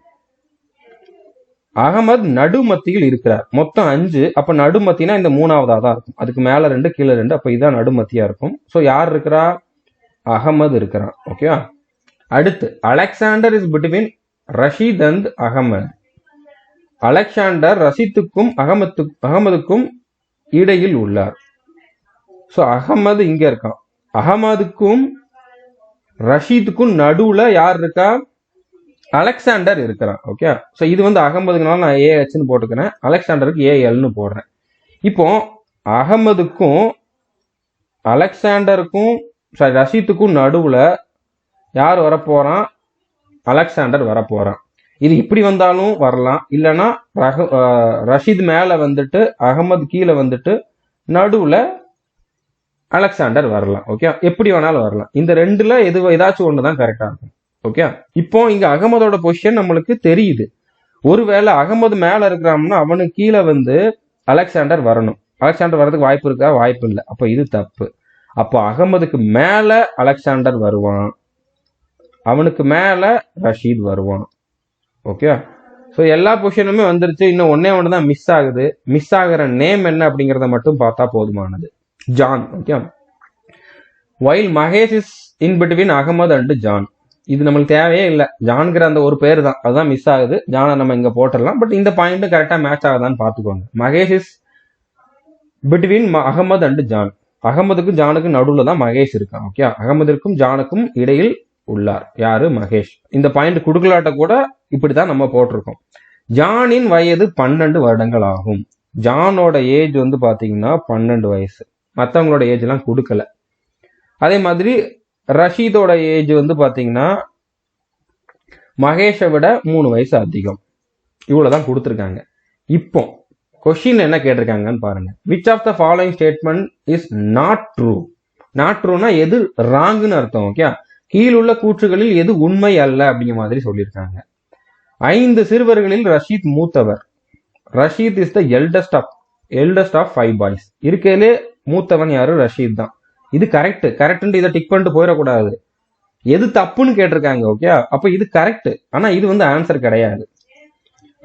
Ahmed நடுமத்தியில் இருக்கிறார். மொத்தம் 5. அப்ப நடுமத்தினா இந்த 3வதா தான் இருக்கும். அதுக்கு மேல 2 கீழே 2. அப்ப இதுதான் நடுமத்தியா இருக்கும். ஸோ யார் இருக்கிறா? அகமது இருக்கிறான். ஓகே, அடுத்து Alexander is between Rasheed and Ahmed. Alexander ரஷீத்துக்கும் அகமதுக்கும் இடையில் உள்ளார். ஸோ அகமது இங்க இருக்கான். அகமதுக்கும் ரஷீத்துக்கும் நடுவுல யார் இருக்கா? அலெக்சாண்டர் இருக்கிறான். ஓகே, ஸோ இது வந்து அகமதுனால நான் ஏஹெச்னு போட்டுக்கிறேன், அலெக்சாண்டருக்கு ஏஎல்னு போடுறேன். இப்போ அகமதுக்கும் அலெக்சாண்டருக்கும் ரஷீத்துக்கும் நடுவுல யார் வரப்போறான்? அலெக்சாண்டர் வரப்போறான். இது இப்படி வந்தாலும் வரலாம், இல்லைன்னா ரஷீத் மேல வந்துட்டு அகமது கீழே வந்துட்டு நடுவுல அலெக்சாண்டர் வரலாம். ஓகே, எப்படி வேணாலும் வரலாம். இந்த ரெண்டுல ஏதாச்சும் ஒண்ணுதான் கரெக்டா இருக்கும். ஓகே, இப்போ இங்க அகமதோட பொசிஷன் நம்மளுக்கு தெரியுது. ஒருவேளை அகமது மேல இருக்கிறான்னா அவனுக்கு கீழே வந்து அலெக்சாண்டர் வரணும். அலெக்சாண்டர் வர்றதுக்கு வாய்ப்பு இருக்கா? வாய்ப்பு இல்லை. அப்ப இது தப்பு. அப்போ அகமதுக்கு மேல அலெக்சாண்டர் வருவான், அவனுக்கு மேல ரஷீத் வருவான். ஓகே, ஸோ எல்லா பொசிஷனுமே வந்துருச்சு. இன்னும் ஒன்னே ஒன்று தான் மிஸ் ஆகுது. மிஸ் ஆகிற நேம் என்ன அப்படிங்கிறத மட்டும் பார்த்தா போதுமானது. John. Okay, while Mahesh is in between Ahmed and John. இது நம்மளுக்கு தேவையே இல்லை. ஜான்கிற அந்த ஒரு பேர் தான், அதுதான் மிஸ் ஆகுது. ஜானை நம்ம இங்க போட்டுடலாம். பட் இந்த பாயிண்ட் கரெக்டா மேட்ச் ஆகுதான்னு பார்த்துக்கோங்க. Mahesh is between Ahmed and John. அகமதுக்கும் ஜானுக்கும் நடுவில் தான் மகேஷ் இருக்கான். ஓகே, அகமதுக்கும் ஜானுக்கும் இடையில் உள்ளார் யாரு? மகேஷ். இந்த பாயிண்ட் குடுக்கலாட்ட கூட இப்படிதான் நம்ம போட்டிருக்கோம். ஜானின் வயது 12 வருடங்கள் ஆகும். ஜானோட ஏஜ் வந்து பாத்தீங்கன்னா 12 வயசு. மற்றவங்களோட ஏஜ் எல்லாம் கொடுக்கல. அதே மாதிரி ரஷீதோட ஏஜ் வந்து பாத்தீங்கன்னா மகேஷை விட 3 வயசு அதிகம். இவ்வளவுதான் கொடுத்துருக்காங்க. இப்போ கொஸ்டின் என்ன கேட்டிருக்காங்கன்னு பாருங்க. Which of the following statement is not true? Not ட்ரூனா எது ராங்குன்னு அர்த்தம். ஓகே, கீழுள்ள கூற்றுகளில் எது உண்மை அல்ல அப்படிங்கிற மாதிரி சொல்லியிருக்காங்க. 5 சிறுவர்களில் ரஷீத் மூத்தவர். Rashid is the eldest of 5 boys. இருக்கையிலே மூத்தவன் யாரு? ரஷீத் தான். இது கரெக்ட். கரெக்ட் இதை டிக் பண்ணிட்டு போயிடக்கூடாது. எது தப்புன்னு கேட்டிருக்காங்க. ஓகே, அப்ப இது கரெக்ட். ஆனா இது வந்து ஆன்சர் கிடையாது.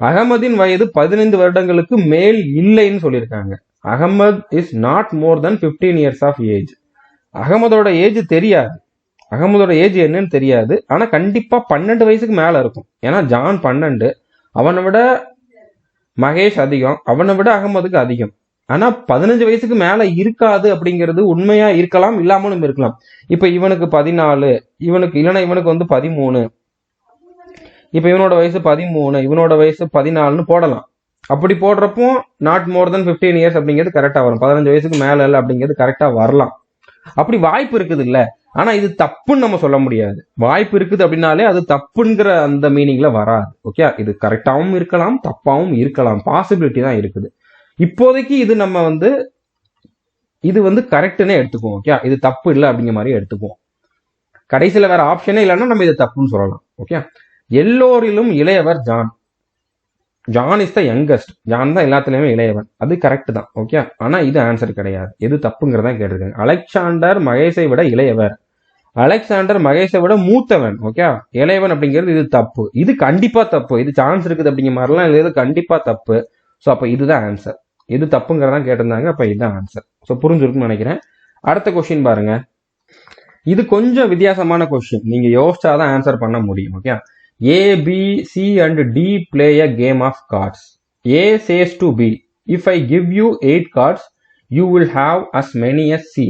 அகமதின் வயது 15 வருடங்களுக்கு மேல் இல்லைன்னு சொல்லியிருக்காங்க. Ahmed is not more than 15 years of age. அகமதோட ஏஜ் தெரியாது. அகமதோட ஏஜ் என்னன்னு தெரியாது. ஆனா கண்டிப்பா 12 வயசுக்கு மேல இருக்கும். ஏன்னா ஜான் 12, அவனை விட மகேஷ் அதிகம், அவனை விட அகமதுக்கு அதிகம். ஆனா 15 வயசுக்கு மேல இருக்காது அப்படிங்கிறது உண்மையா இருக்கலாம், இல்லாமலும் இருக்கலாம். இப்ப இவனுக்கு 14, இவனுக்கு இல்லைன்னா இவனுக்கு வந்து 13, இப்ப இவனோட வயசு 13, இவனோட வயசு 14ன்னு போடலாம். அப்படி போடுறப்போ நாட் மோர் தென் 15 இயர்ஸ் அப்படிங்கிறது கரெக்டா வரும். 15 வயசுக்கு மேல இல்லை அப்படிங்கிறது கரெக்டா வரலாம். அப்படி வாய்ப்பு இருக்குது இல்ல. ஆனா இது தப்புன்னு நம்ம சொல்ல முடியாது. வாய்ப்பு இருக்குது அப்படின்னாலே அது தப்புங்கிற அந்த மீனிங்ல வராது. ஓகே, இது கரெக்டாவும் இருக்கலாம், தப்பாவும் இருக்கலாம், பாசிபிலிட்டி தான் இருக்குது. இப்போதைக்கு இது நம்ம வந்து இது வந்து கரெக்டுன்னே எடுத்துக்குவோம். ஓகே, இது தப்பு இல்லை அப்படிங்கிற மாதிரி எடுத்துக்குவோம். கடைசியில வேற ஆப்ஷனே இல்லைன்னா நம்ம இது தப்புன்னு சொல்லலாம். ஓகே, எல்லோரிலும் இளையவர் John. John is the youngest. John தான் எல்லாத்துலயுமே இளையவன். அது கரெக்ட் தான். ஓகே, ஆனா இது ஆன்சர் கிடையாது. எது தப்புங்கிறதா கேட்டிருக்காங்க. அலெக்சாண்டர் மகேஷை விட இளையவர். அலெக்சாண்டர் மகேஷை விட மூத்தவன். ஓகே, இளையவன் அப்படிங்கிறது இது தப்பு. இது கண்டிப்பா தப்பு. இது சான்ஸ் இருக்குது அப்படிங்கிற மாதிரிலாம் இது கண்டிப்பா தப்பு. ஸோ அப்ப இதுதான் ஆன்சர். எது தப்புங்கிறதா கேட்டிருந்தாங்க. அப்ப இதுதான் ஆன்சர். ஸோ புரிஞ்சிருக்குன்னு நினைக்கிறேன். அடுத்த கொஸ்டின் பாருங்க. இது கொஞ்சம் வித்தியாசமான கொஸ்டின். நீங்க யோசிச்சாதான் ஆன்சர் பண்ண முடியும். Okay, A, B, C and D play a game of cards. A says to B, if I give you 8 cards, you will have as many as C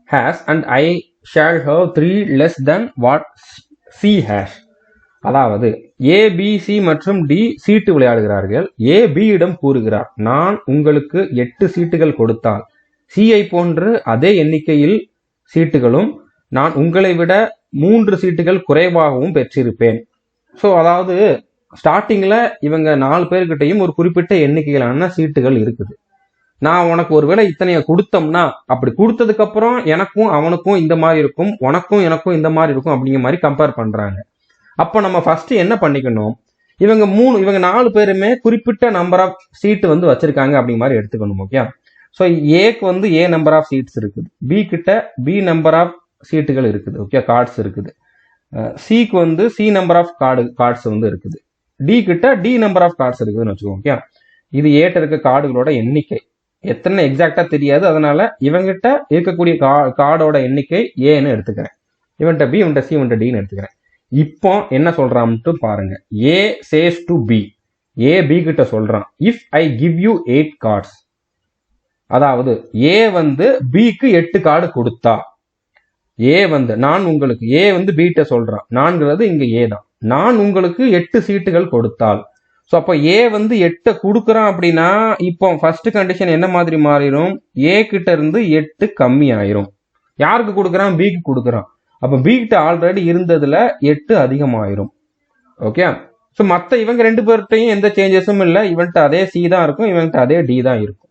has and I shall have 3 less than what C has. அதாவது A, B, C மற்றும் D seat விளையாடுகிறார்கள். A, B இடம் கூறுகிறார், நான் உங்களுக்கு 8 சீட்டுகள் கொடுத்தால் C ஐ போன்று அதே எண்ணிக்கையில் சீட்டுகளும் நான் உங்களை விட 3 சீட்டுகள் குறைவாகவும் பெற்றிருப்பேன். ஸோ அதாவது ஸ்டார்டிங்ல இவங்க 4 பேர்கிட்டையும் ஒரு குறிப்பிட்ட எண்ணிக்கையிலான சீட்டுகள் இருக்குது. நான் உனக்கு ஒருவேளை இத்தனைய கொடுத்தோம்னா, அப்படி கொடுத்ததுக்கு அப்புறம் எனக்கும் அவனுக்கும் இந்த மாதிரி இருக்கும், உனக்கும் எனக்கும் இந்த மாதிரி இருக்கும் அப்படிங்கிற மாதிரி கம்பேர் பண்றாங்க. அப்ப நம்ம ஃபர்ஸ்ட் என்ன பண்ணிக்கணும்? இவங்க 4 பேருமே குறிப்பிட்ட நம்பர் ஆஃப் சீட்டு வந்து வச்சிருக்காங்க அப்படிங்கிற மாதிரி எடுத்துக்கணும். ஓகே, ஸோ ஏக்கு வந்து ஏ நம்பர் ஆஃப் சீட்ஸ் இருக்குது, பி கிட்ட பி நம்பர் ஆஃப் சீட்டுகள் இருக்குது. ஓகே, கார்ட்ஸ் இருக்குது. சிக்கு வந்து சி நம்பர் ஆஃப் கார்ட்ஸ் வந்து இருக்குது. டி கிட்ட டி நம்பர் ஆஃப் கார்ட்ஸ் இருக்குதுன்னு வச்சுக்கோங்க. ஓகே, இது ஏட்ட இருக்க கார்டுகளோட எண்ணிக்கை எத்தனை எக்ஸாக்டா தெரியாது. அதனால இவங்கிட்ட இருக்கக்கூடிய கார்டோட எண்ணிக்கை ஏன்னு எடுத்துக்கிறேன். இவன்கிட்ட பி, இவன்கிட்ட சி, இவன்கிட்ட டின்னு எடுத்துக்கிறேன். இப்போ என்ன சொல்றான்ட்டு பாருங்க. A says to B. A B கிட்ட சொல்றான், if I give you 8 cards. அதாவது ஏ வந்து பிக்கு 8 கார்டு கொடுத்தா, ஏ வந்து நான் உங்களுக்கு ஏ வந்து பீட்ட சொல்றான், நான்கிறது இங்க ஏ தான். நான் உங்களுக்கு 8 சீட்டுகள் கொடுத்தால். ஸோ அப்போ ஏ வந்து 8 கொடுக்குறான் அப்படின்னா இப்போ ஃபர்ஸ்ட் கண்டிஷன் என்ன மாதிரி மாறிடும், ஏ கிட்ட இருந்து 8 கம்மி ஆயிரும். யாருக்கு கொடுக்குறான், பிக்கு கொடுக்குறான். அப்போ பி கிட்ட ஆல்ரெடி இருந்ததுல 8 அதிகமாயிரும். ஓகே. ஸோ மற்ற இவங்க 2 பேர்கிட்டையும் எந்த சேஞ்சஸும் இல்லை. இவன்ட்டு அதே சி தான் இருக்கும், இவன்ட்டு அதே டி தான் இருக்கும்.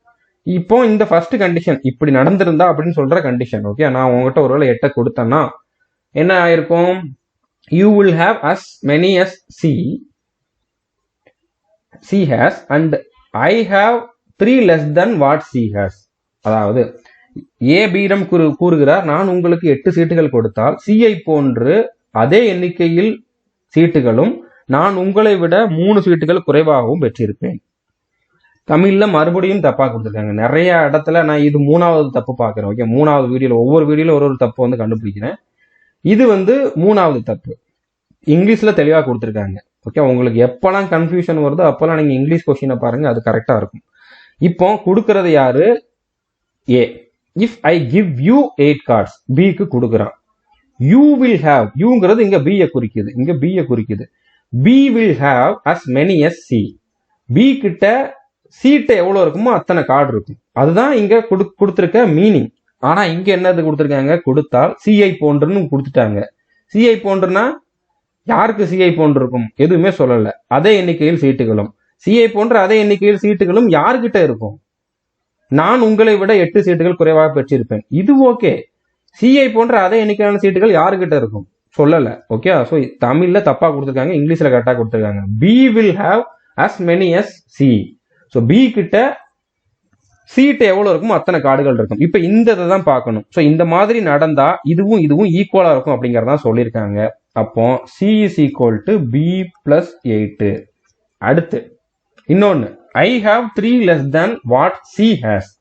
இப்போ இந்த ஃபர்ஸ்ட் கண்டிஷன் இப்படி நடந்திருந்தா அப்படின்னு சொல்ற கண்டிஷன். ஓகே, நான் உங்ககிட்ட ஒருவேளை 8 கொடுத்தேன்னா என்ன ஆயிருக்கும், you will have as many as C has and I have 3 less than what C has. அதாவது ஏ பியிடம் கூறுகிறார், நான் உங்களுக்கு 8 சீட்டுகள் கொடுத்தால் சிஐ போன்று அதே எண்ணிக்கையில் சீட்டுகளும் நான் உங்களை விட 3 சீட்டுகள் குறைவாகவும் பெற்றிருப்பேன். தமிழ்ல மறுபடியும் தப்பா கொடுத்துருக்காங்க நிறைய இடத்துல. நான் இது 3வது தப்பு பார்க்குறேன். ஓகே, 3வது வீடியோல ஒவ்வொரு வீடியோல ஒரு தப்பு வந்து கண்டுபிடிக்கிறேன். இது வந்து 3வது தப்பு. இங்கிலீஷ்ல தெளிவா கொடுத்துருக்காங்க. ஓகே, உங்களுக்கு எப்பெல்லாம் கன்ஃபியூஷன் வருதோ அப்பெல்லாம் நீங்க இங்கிலீஷ் கொஸ்டினை பாருங்க, அது கரெக்டா இருக்கும். இப்போ கொடுக்கறது யாரு, A. If I give you 8 cards, பிக்கு கொடுக்குறான். யூ வில் ஹேவ், யூங்கிறது இங்க பியை குறிக்குது, இங்க பியை குறிக்குது. B will have as many as C. B கிட்ட சீட்டை எவ்வளவு இருக்குமோ அத்தனை கார்டு இருக்கும். அதுதான் இங்க கொடுத்திருக்க மீனிங். ஆனா இங்க என்னது கொடுத்திருக்காங்க, கொடுத்தால் சிஐ போன்றுன்னு கொடுத்துட்டாங்க. சிஐ போன்றுனா யாருக்கு சிஐ போன்று இருக்கும், எதுவுமே சொல்லல. அதே எண்ணிக்கையில் சீட்டுகளும், சிஐ போன்ற அதே எண்ணிக்கையில் சீட்டுகளும் யாருக்கிட்ட இருக்கும், நான் உங்களை விட 8 சீட்டுகள் குறைவாக பெற்றிருப்பேன். இது ஓகே. சிஐ போன்ற அதே எண்ணிக்கையான சீட்டுகள் யாருக்கிட்ட இருக்கும் சொல்லல. ஓகே, ஸோ தமிழ்ல தப்பா கொடுத்துருக்காங்க, இங்கிலீஷ்ல கரெக்டா கொடுத்துருக்காங்க. B will have as many as C. So B கிட்ட சீட்டு எவ்வளவு இருக்குமோ அத்தனை கார்டுகள் இருக்கும். இப்ப இந்த இதை தான் பார்க்கணும். ஸோ இந்த மாதிரி நடந்தா இதுவும் இதுவும் ஈக்குவலா இருக்கும் அப்படிங்கறதான் சொல்லியிருக்காங்க. அப்போ C is equal to B plus 8. அடுத்து இன்னொன்னு, I have 3 less than what C has.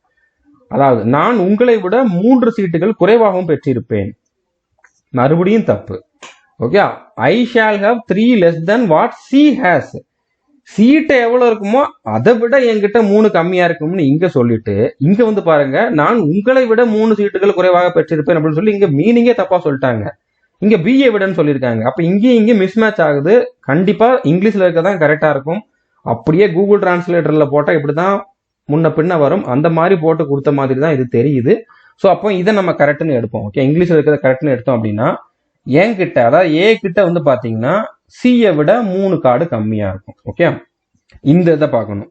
அதாவது நான் உங்களை விட 3 சீட்டுகள் குறைவாகவும் பெற்றிருப்பேன். மறுபடியும் தப்பு. Okay, I shall have 3 less than what C has. சீட்டை எவ்வளவு இருக்குமோ அதை விட என்கிட்ட 3 கம்மியா இருக்கும்னு இங்க சொல்லிட்டு, இங்க வந்து பாருங்க, நான் உங்களை விட 3 சீட்டுகள் குறைவாக பெற்றிருப்பேன் அப்படின்னு சொல்லி இங்க மீனிங்கே தப்பா சொல்லிட்டாங்க. இங்க பிஏ விடன்னு சொல்லியிருக்காங்க. அப்ப இங்கே மிஸ் மேட்ச் ஆகுது. கண்டிப்பா இங்கிலீஷ்ல இருக்கதான் கரெக்டா இருக்கும். அப்படியே கூகுள் டிரான்ஸ்லேட்டர்ல போட்டா இப்படிதான் முன்ன பின்ன வரும். அந்த மாதிரி போட்டு கொடுத்த மாதிரி தான் இது தெரியுது. ஸோ அப்போ இதை நம்ம கரெக்ட்னு எடுப்போம். ஓகே, இங்கிலீஷ்ல இருக்கிறத கரெக்ட்னு எடுத்தோம் அப்படின்னா என்கிட்ட, அதாவது ஏ கிட்ட வந்து பாத்தீங்கன்னா சியை விட 3 கார்டு கம்மியா இருக்கும். ஓகே, இந்த இதை பார்க்கணும்.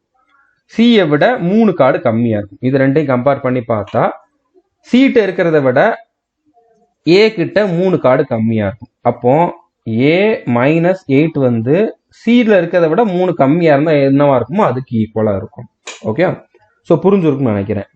சியை விட 3 கார்டு கம்மியா இருக்கும். இது ரெண்டையும் கம்பேர் பண்ணி பார்த்தா சீட்டு இருக்கிறத விட ஏ கிட்ட 3 கார்டு கம்மியா இருக்கும். அப்போ ஏ மைனஸ் 8 வந்து சில இருக்கிறத விட 3 கம்மியா இருந்தா என்னவா இருக்குமோ அதுக்கு ஈக்குவலா இருக்கும். ஓகே, ஸோ புரிஞ்சிருக்கும்னு நினைக்கிறேன்.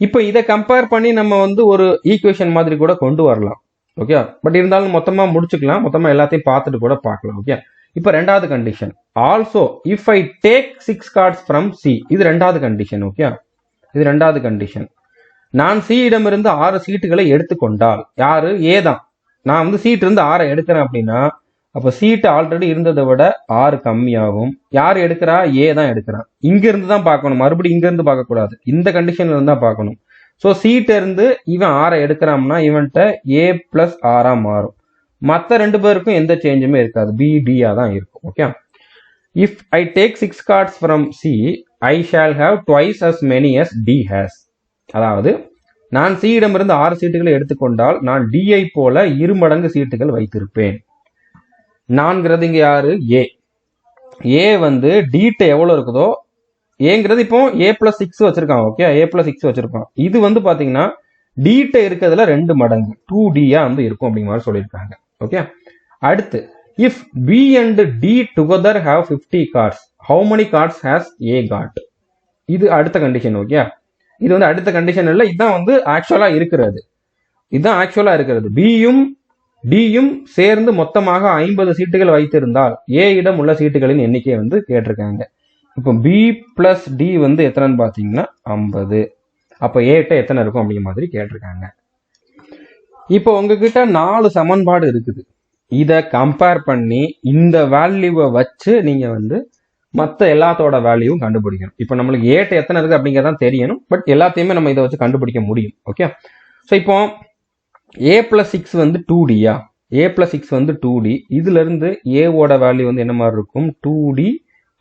இப்போ இதை கம்பேர் பண்ணி நம்ம வந்து ஒரு ஈக்குவேஷன் மாதிரி கூட கொண்டு வரலாம். ஓகே, பட் இருந்தாலும் மொத்தமா முடிச்சுக்கலாம், மொத்தமா எல்லாத்தையும் பார்த்துட்டு கூட பார்க்கலாம். ஓகே, இப்போ 2வது condition, also if I take 6 cards from C. இது 2வது கண்டிஷன். ஓகே, இது 2வது கண்டிஷன். நான் சி இடமிருந்து 6 சீட்டுகளை எடுத்துக்கொண்டால், யாரு, ஏ தான். நான் வந்து சீட் இருந்து 6 எடுக்கிறேன் அப்படின்னா அப்ப சீட்டு ஆல்ரெடி இருந்ததை விட 6 கம்மியாகும். யார் எடுக்கிறா, ஏ தான் எடுக்கிறான். இங்க இருந்து தான் பார்க்கணும், மறுபடியும் இங்க இருந்து பார்க்க கூடாது, இந்த கண்டிஷன்ல இருந்து தான் பார்க்கணும். ஸோ சீட் இருந்து இவன் 6 எடுக்கிறான்னா இவன்கிட்ட ஏ பிளஸ் 6 மாறும். மற்ற 2 பேருக்கும் எந்த சேஞ்சுமே இருக்காது, பி டியா தான் இருக்கும். Okay, if I take 6 cards from C I shall have twice as many as D has. அதாவது நான் சி இடமிருந்து 6 சீட்டுகளை எடுத்துக்கொண்டால் நான் டிஐ போல 2 மடங்கு சீட்டுகள் வைத்திருப்பேன். நான்கிறது இங்க யாரு, ஏ. ஏ வந்து டிட்ட எவ்வளவு இருக்குதோ, ஏங்கிறது இப்போ ஏ பிளஸ் 6 வச்சிருக்கான். ஓகே, ஏ பிளஸ் 6 வச்சிருக்கான். இது வந்து பாத்தீங்கன்னா டிட்ட இருக்கிறதுல 2 மடங்கு 2டியா வந்து இருக்கும் அப்படிங்கிற மாதிரி சொல்லியிருக்காங்க. ஓகே, அடுத்து if B and D together have 50 cards how many cards has A got. இது அடுத்த கண்டிஷன். ஓகே, இது வந்து அடுத்த கண்டிஷன் இல்லை, இதுதான் வந்து ஆக்சுவலா இருக்கிறது. இதுதான் ஆக்சுவலா இருக்கிறது. பியும் டியும் சேர்ந்து மொத்தமாக 50 சீட்டுகள் வைத்திருந்தால் ஏ இடம் உள்ள சீட்டுகளின் எண்ணிக்கையை வந்து கேட்டிருக்காங்க. இப்போ பி பிளஸ் டி வந்து எத்தனைன்னு பாத்தீங்கன்னா 50. அப்ப ஏட்ட எத்தனை இருக்கும் அப்படிங்கிற மாதிரி கேட்டிருக்காங்க. இப்போ உங்ககிட்ட 4 சமன்பாடு இருக்குது. இதை கம்பேர் பண்ணி இந்த வேல்யூவை வச்சு நீங்க வந்து மற்ற எல்லாத்தோட வேல்யூவும் கண்டுபிடிக்கணும். இப்போ நம்மளுக்கு ஏட்ட எத்தனை இருக்கு அப்படிங்கிறதான் தெரியணும், பட் எல்லாத்தையுமே நம்ம இதை வச்சு கண்டுபிடிக்க முடியும். ஓகே, ஸோ இப்போ ஏ பிளஸ் 6 வந்து 2டியா, a plus 6 வந்து 2d. இதுல இருந்து a ஓட வேல்யூ வந்து என்ன மாதிரி இருக்கும், 2d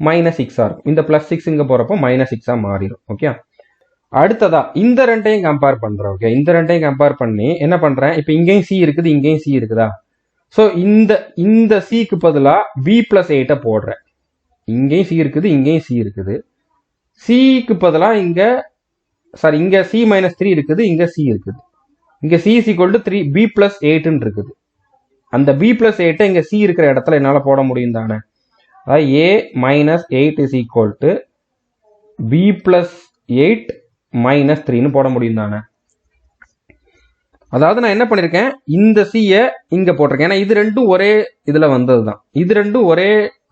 minus 6 இருக்கும். இந்த plus 6 இங்க போறப்போ minus 6 மாறிடும். ஓகே, அடுத்ததா இந்த ரெண்டையும் கம்பேர் பண்றேன். ஓகே, இந்த ரெண்டையும் கம்பேர் பண்ணி என்ன பண்றேன், இப்போ இங்கேயும் சி இருக்குது, இங்கேயும் சி இருக்குதா. ஸோ இந்த சிக்கு பதிலா b plus 8 போடுறேன். இங்கேயும் சி இருக்குது, இங்கேயும் சி இருக்குது. சிக்கு பதிலா இங்க சி மைனஸ் 3 இருக்குது, இங்க சி இருக்குது. இங்க C is equal to 3 b plus 8 இருக்குது. அந்த b plus 8 இங்க சி இருக்கிற இடத்துல என்னால போட முடியும் தானே. அதாவது a minus 8 is equal to b plus 8 minus 3 போட முடியும் தானே. அதாவது நான் என்ன பண்ணிருக்கேன், இந்த சியை இங்க போட்டிருக்கேன். ஏன்னா இது ரெண்டும் ஒரே இதுல வந்தது தான், இது ரெண்டும் ஒரே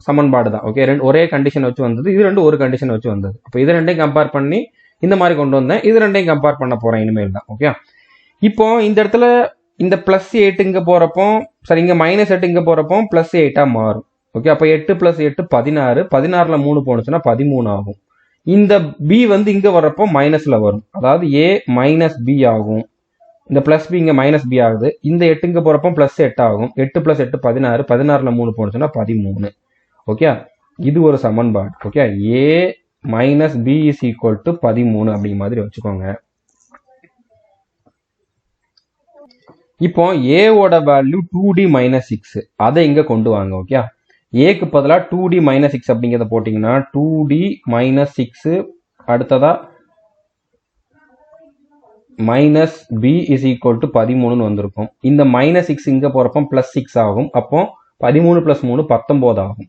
சமன்பாடு தான். ஓகே, ஒரே கண்டிஷன் வச்சு வந்தது, இது ரெண்டும் ஒரு கண்டிஷன் வச்சு வந்தது. அப்போ இது ரெண்டையும் கம்பேர் பண்ணி இந்த மாதிரி கொண்டு வந்தேன், இது ரெண்டையும் கம்பேர் பண்ண போறேன் இனிமேல் தான். ஓகே, இப்போ இந்த இடத்துல இந்த பிளஸ் 8 இங்க போறப்போ இங்க மைனஸ் 8 இங்க போறப்போ பிளஸ் 8 மாறும். ஓகே, அப்போ 8 plus 8 16, 16ல 3 போனுச்சுன்னா 13 ஆகும். இந்த b வந்து இங்க வர்றப்போ மைனஸ்ல வரும், அதாவது a மைனஸ் b ஆகும். இந்த பிளஸ் பி இங்க மைனஸ் பி ஆகுது. இந்த 8 இங்க போறப்போ பிளஸ் 8 ஆகும். 8 plus 8 16, 16ல 3 போனுச்சுன்னா 13. ஓகே, இது ஒரு சமன்பாடு. Okay, a minus B is equal to 13 அப்படிங்கிற மாதிரி வச்சுக்கோங்க. இப்போ a ஓட வேல்யூ 2d மைனஸ் 6, அதை இங்க கொண்டு வாங்க. ஓகே, ஏக்கு பதிலாக 2d மைனஸ் 6 அப்படிங்கிறத போட்டிங்கன்னா 2d மைனஸ் 6 அடுத்ததா minus B is equal to 13 வந்திருக்கும். இந்த மைனஸ் 6 இங்க போறப்போ பிளஸ் 6 ஆகும். அப்போ 13 plus 3 19 ஆகும்.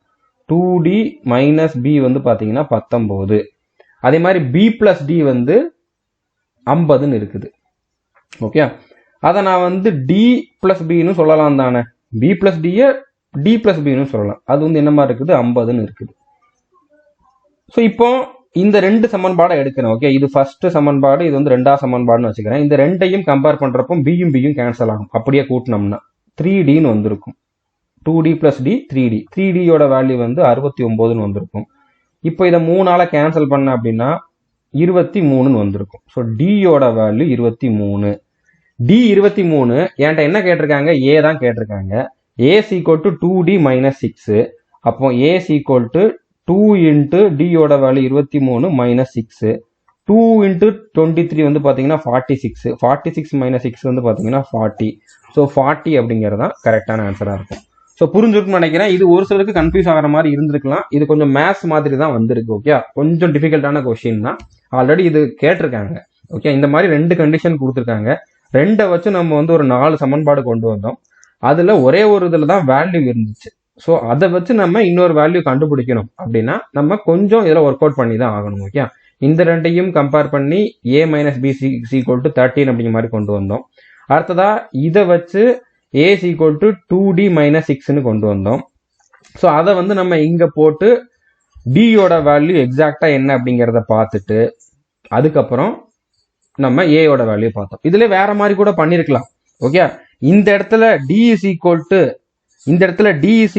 2d மைனஸ் பி வந்து பாத்தீங்கன்னா 19. அதே மாதிரி b பிளஸ் டி வந்து 50ன்னு இருக்குது. ஓகே, அதை நான் வந்து d பிளஸ் பின்னு சொல்லலாம் தானே. b பிளஸ் டியை d பிளஸ் பின்னு சொல்லலாம். அது வந்து என்ன மாதிரி இருக்குது, 50ன்னு இருக்குது. ஸோ இப்போ இந்த ரெண்டு சமன்பாடை எடுக்கிறேன். ஓகே, இது ஃபர்ஸ்ட் சமன்பாடு, இது வந்து ரெண்டாவது சமன்பாடுன்னு வச்சுக்கிறேன். இந்த ரெண்டையும் கம்பேர் பண்றப்போ பியும் பியும் கேன்சல் ஆகும். அப்படியே கூட்டினோம்னா 3dன்னு வந்திருக்கும். 2d plus d 3d, 3dயோட value வந்து 69ன்னு வந்திருக்கும். இப்போ இதை 3ஆல கேன்சல் பண்ண அப்படின்னா 23ன்னு வந்திருக்கும். So டியோட value 23. டி 23 என்கிட்ட என்ன கேட்டிருக்காங்க, ஏ தான் கேட்டிருக்காங்க. A equal to 2d minus 6. அப்போ ஏ ஈக்குவல் டு 2 இன்ட்டு டியோட வேல்யூ 23 மைனஸ் 6. 2 இன்ட்டு 23 வந்து பார்த்தீங்கன்னா 46. 46 மைனஸ் 6 வந்து பார்த்தீங்கன்னா 40. ஸோ 40 அப்படிங்கிறது தான் கரெக்டான ஆன்சராக இருக்கும். ஸோ புரிஞ்சுருக்குன்னு நினைக்கிறேன். இது ஒரு சிலருக்கு கன்ஃபியூஸ் ஆகிற மாதிரி இருந்திருக்கலாம். இது கொஞ்சம் மேத்ஸ் மாதிரி தான் வந்திருக்கு. ஓகே, கொஞ்சம் டிஃபிகல்ட்டான கொஸ்டின் தான். ஆல்ரெடி இது கேட்டிருக்காங்க. ஓகே, இந்த மாதிரி 2 கண்டிஷன் கொடுத்துருக்காங்க. 2 வச்சு நம்ம வந்து ஒரு 4 சமன்பாடு கொண்டு வந்தோம். அதில் ஒரே ஒரு இதில் தான் வேல்யூ இருந்துச்சு. ஸோ அதை வச்சு நம்ம இன்னொரு வேல்யூ கண்டுபிடிக்கணும் அப்படின்னா நம்ம கொஞ்சம் இதில் ஒர்க் அவுட் பண்ணி தான் ஆகணும். ஓகே, இந்த ரெண்டையும் கம்பேர் பண்ணி a minus B equal to 13 அப்படிங்கிற மாதிரி கொண்டு வந்தோம். அடுத்ததா இதை வச்சு a equal to 2d minus 6ன்னு கொண்டு வந்தோம். ஸோ அதை வந்து நம்ம இங்கே போட்டு டியோட வேல்யூ எக்ஸாக்டா என்ன அப்படிங்கிறத பார்த்துட்டு அதுக்கப்புறம் நம்ம ஏயோட வேல்யூ பார்த்தோம். இதுல வேற மாதிரி கூட பண்ணிருக்கலாம். ஓகே, இந்த இடத்துல d is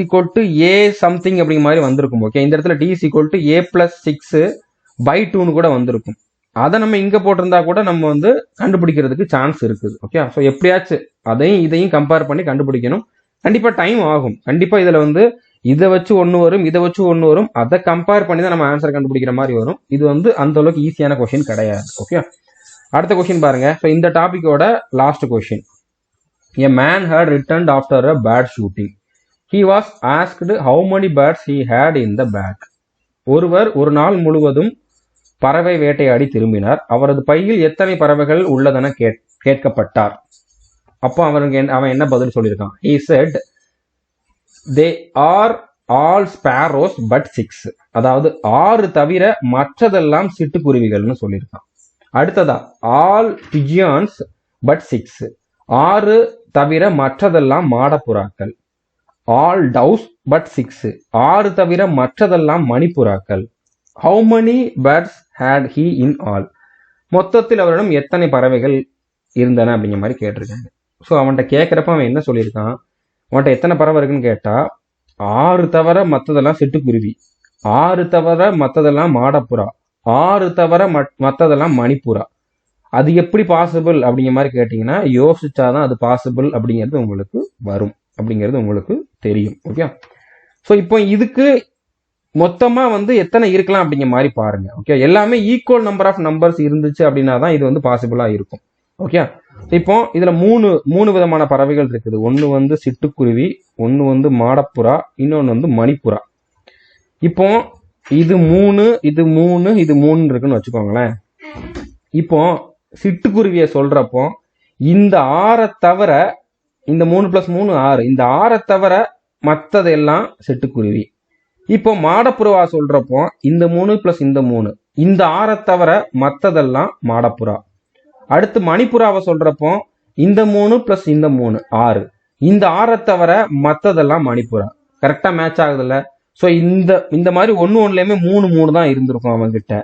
equal to a something அப்படிங்கிற மாதிரி வந்திருக்கும். ஓகே, இந்த இடத்துல d is equal to a plus 6/2ன்னு கூட வந்திருக்கும். அதை நம்ம இங்க போட்டிருந்தா கூட நம்ம வந்து கண்டுபிடிக்கிறதுக்கு சான்ஸ் இருக்குது. ஓகே, ஸோ எப்படியாச்சும் அதையும் இதையும் கம்பேர் பண்ணி கண்டுபிடிக்கணும். கண்டிப்பா டைம் ஆகும். கண்டிப்பா இதுல வந்து இதை வச்சு ஒன்று வரும், இதை வச்சு ஒன்று வரும். அதை கம்பேர் பண்ணி தான் நம்ம ஆன்சர் கண்டுபிடிக்கிற மாதிரி வரும். இது வந்து அந்த அளவுக்கு ஈஸியான கொஸ்டின் கிடையாது. ஓகே, அடுத்த கொஸ்டின் பாருங்க. ஸோ இந்த டாபிக்கோட last question. A man had returned after a bird shooting. He was asked how many birds he had in the bag. ஒருவர் ஒரு நாள் முழுவதும் பறவை வேட்டையாடி திரும்பினார். அவரது பையில் எத்தனை பறவைகள் உள்ளதென கேட்கப்பட்டார். அப்போ அவன் என்ன பதில் சொல்லியிருக்கான்? He said they are all sparrows but 6. அதாவது 6 தவிர மற்றதெல்லாம் சிட்டுக்குருவிகள்னு சொல்லியிருக்கான். அடுத்ததா all pigeons but 6. 6 தவிர மற்றதெல்லாம் மாடப்புறாக்கள். all doves but 6. 6 தவிர மற்றதெல்லாம் மணிப்புறாக்கள். how many birds had he in all? மொத்தத்தில் அவரிடம் எத்தனை பறவைகள் இருந்தன அப்படிங்கிற மாதிரி கேட்டிருக்காங்க. ஸோ அவன்கிட்ட கேட்குறப்ப அவன் என்ன சொல்லியிருக்கான், அவன்கிட்ட எத்தனை பறவை இருக்குன்னு கேட்டா 6 தவிர மற்றதெல்லாம் சிட்டுக்குருவி, 6 தவிர மற்றதெல்லாம் மாடப்புறா, 6 தவிர மற்றதெல்லாம் மணிப்புறா. அது எப்படி பாசிபிள் அப்படிங்கிற மாதிரி கேட்டீங்கன்னா யோசிச்சாதான் அது பாசிபிள் அப்படிங்கிறது உங்களுக்கு வரும். அப்படிங்கிறது உங்களுக்கு தெரியும். ஓகே, ஸோ இப்போ இதுக்கு மொத்தமா வந்து எத்தனை இருக்கலாம் அப்படிங்கிற மாதிரி பாருங்க. ஓகே, எல்லாமே ஈக்குவல் நம்பர் ஆஃப் நம்பர்ஸ் இருந்துச்சு அப்படின்னா தான் இது வந்து பாசிபிளா இருக்கும். ஓகே, இப்போ இதுல மூணு விதமான பறவைகள் இருக்குது. ஒன்னு வந்து சிட்டுக்குருவி, ஒன்னு வந்து மாடப்புறா, இன்னொன்னு வந்து மணிப்புறா. இப்போ இது மூணு இருக்குன்னு வச்சுக்கோங்களேன். இப்போ சிட்டுக்குருவியை சொல்றப்போ இந்த 6 தவிர, இந்த 3+3 6, இந்த 6 தவிர மற்றதெல்லாம் சிட்டுக்குருவி. இப்போ மாடப்புறாவா சொல்றப்போ இந்த 3 + இந்த 3, இந்த 6 தவிர மற்றதெல்லாம் மாடப்புறா. அடுத்து மணிப்புறாவை சொல்றப்போ இந்த 3 + இந்த 3 6, இந்த 6 தவிர மற்றதெல்லாம் மணிப்புறா. கரெக்டா மேட்ச் ஆகுதுல்ல? ஸோ இந்த மாதிரி ஒன்றுலயுமே 3 தான் இருந்திருக்கும் அவங்ககிட்ட.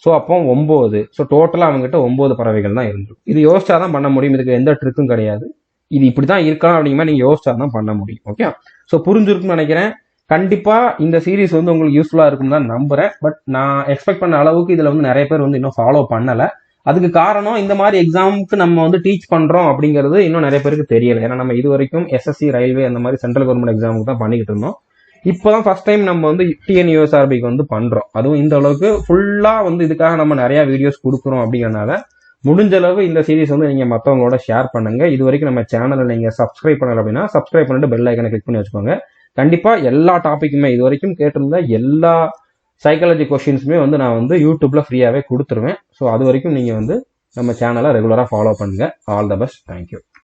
ஸோ அப்போ 9. ஸோ டோட்டலாக அவங்ககிட்ட 9 பறவைகள் தான் இருந்திருக்கும். இது யோசிச்சாதான் பண்ண முடியும். இதுக்கு எந்த ட்ரிக்கும் கிடையாது. இது இப்படிதான் இருக்கலாம் அப்படிங்கிற மாதிரி நீங்க யோசிச்சாதான் பண்ண முடியும். ஓகே, ஸோ புரிஞ்சிருக்குன்னு நினைக்கிறேன். கண்டிப்பா இந்த சீரீஸ் வந்து உங்களுக்கு யூஸ்ஃபுல்லா இருக்குன்னு தான் நம்புறேன். பட் நான் எக்ஸ்பெக்ட் பண்ண அளவுக்கு இதுல வந்து நிறைய பேர் வந்து இன்னும் ஃபாலோ பண்ணல. அதுக்கு காரணம் இந்த மாதிரி எக்ஸாமுக்கு நம்ம வந்து டீச் பண்றோம் அப்படிங்கிறது இன்னும் நிறைய பேருக்கு தெரியல. ஏன்னா நம்ம இது வரைக்கும் எஸ்எஸ்சி, ரயில்வே அந்த மாதிரி சென்ட்ரல் கவர்மெண்ட் எக்ஸாமுக்கு தான் பண்ணிக்கிட்டு இருந்தோம். இப்போதான் ஃபர்ஸ்ட் டைம் நம்ம வந்து டிஎன்யூஎஸ்ஆர்பிக்கு வந்து பண்றோம். அதுவும் இந்த அளவுக்கு ஃபுல்லா வந்து இதுக்காக நம்ம நிறைய வீடியோஸ் கொடுக்குறோம் அப்படிங்கறதுனால முடிஞ்ச அளவு இந்த சீரீஸ் வந்து நீங்க மற்றவங்களோட ஷேர் பண்ணுங்க. இது வரைக்கும் நம்ம சேனலை நீங்க சப்ஸ்கிரைப் பண்ணல அப்படின்னா சப்ஸ்கிரைப் பண்ணிட்டு பெல் ஐக்கனை கிளிக் பண்ணி வச்சுக்கோங்க. கண்டிப்பா எல்லா டாபிக்குமே இது வரைக்கும் கேட்டிருந்த எல்லா சைக்காலஜி கொஸ்டின்ஸுமே வந்து நான் வந்து யூடியூப்ல ஃப்ரீயாவே கொடுத்துருவேன். ஸோ அது வரைக்கும் நீங்க வந்து நம்ம சேனலை ரெகுலரா ஃபாலோ பண்ணுங்க. All the best. தேங்க்யூ.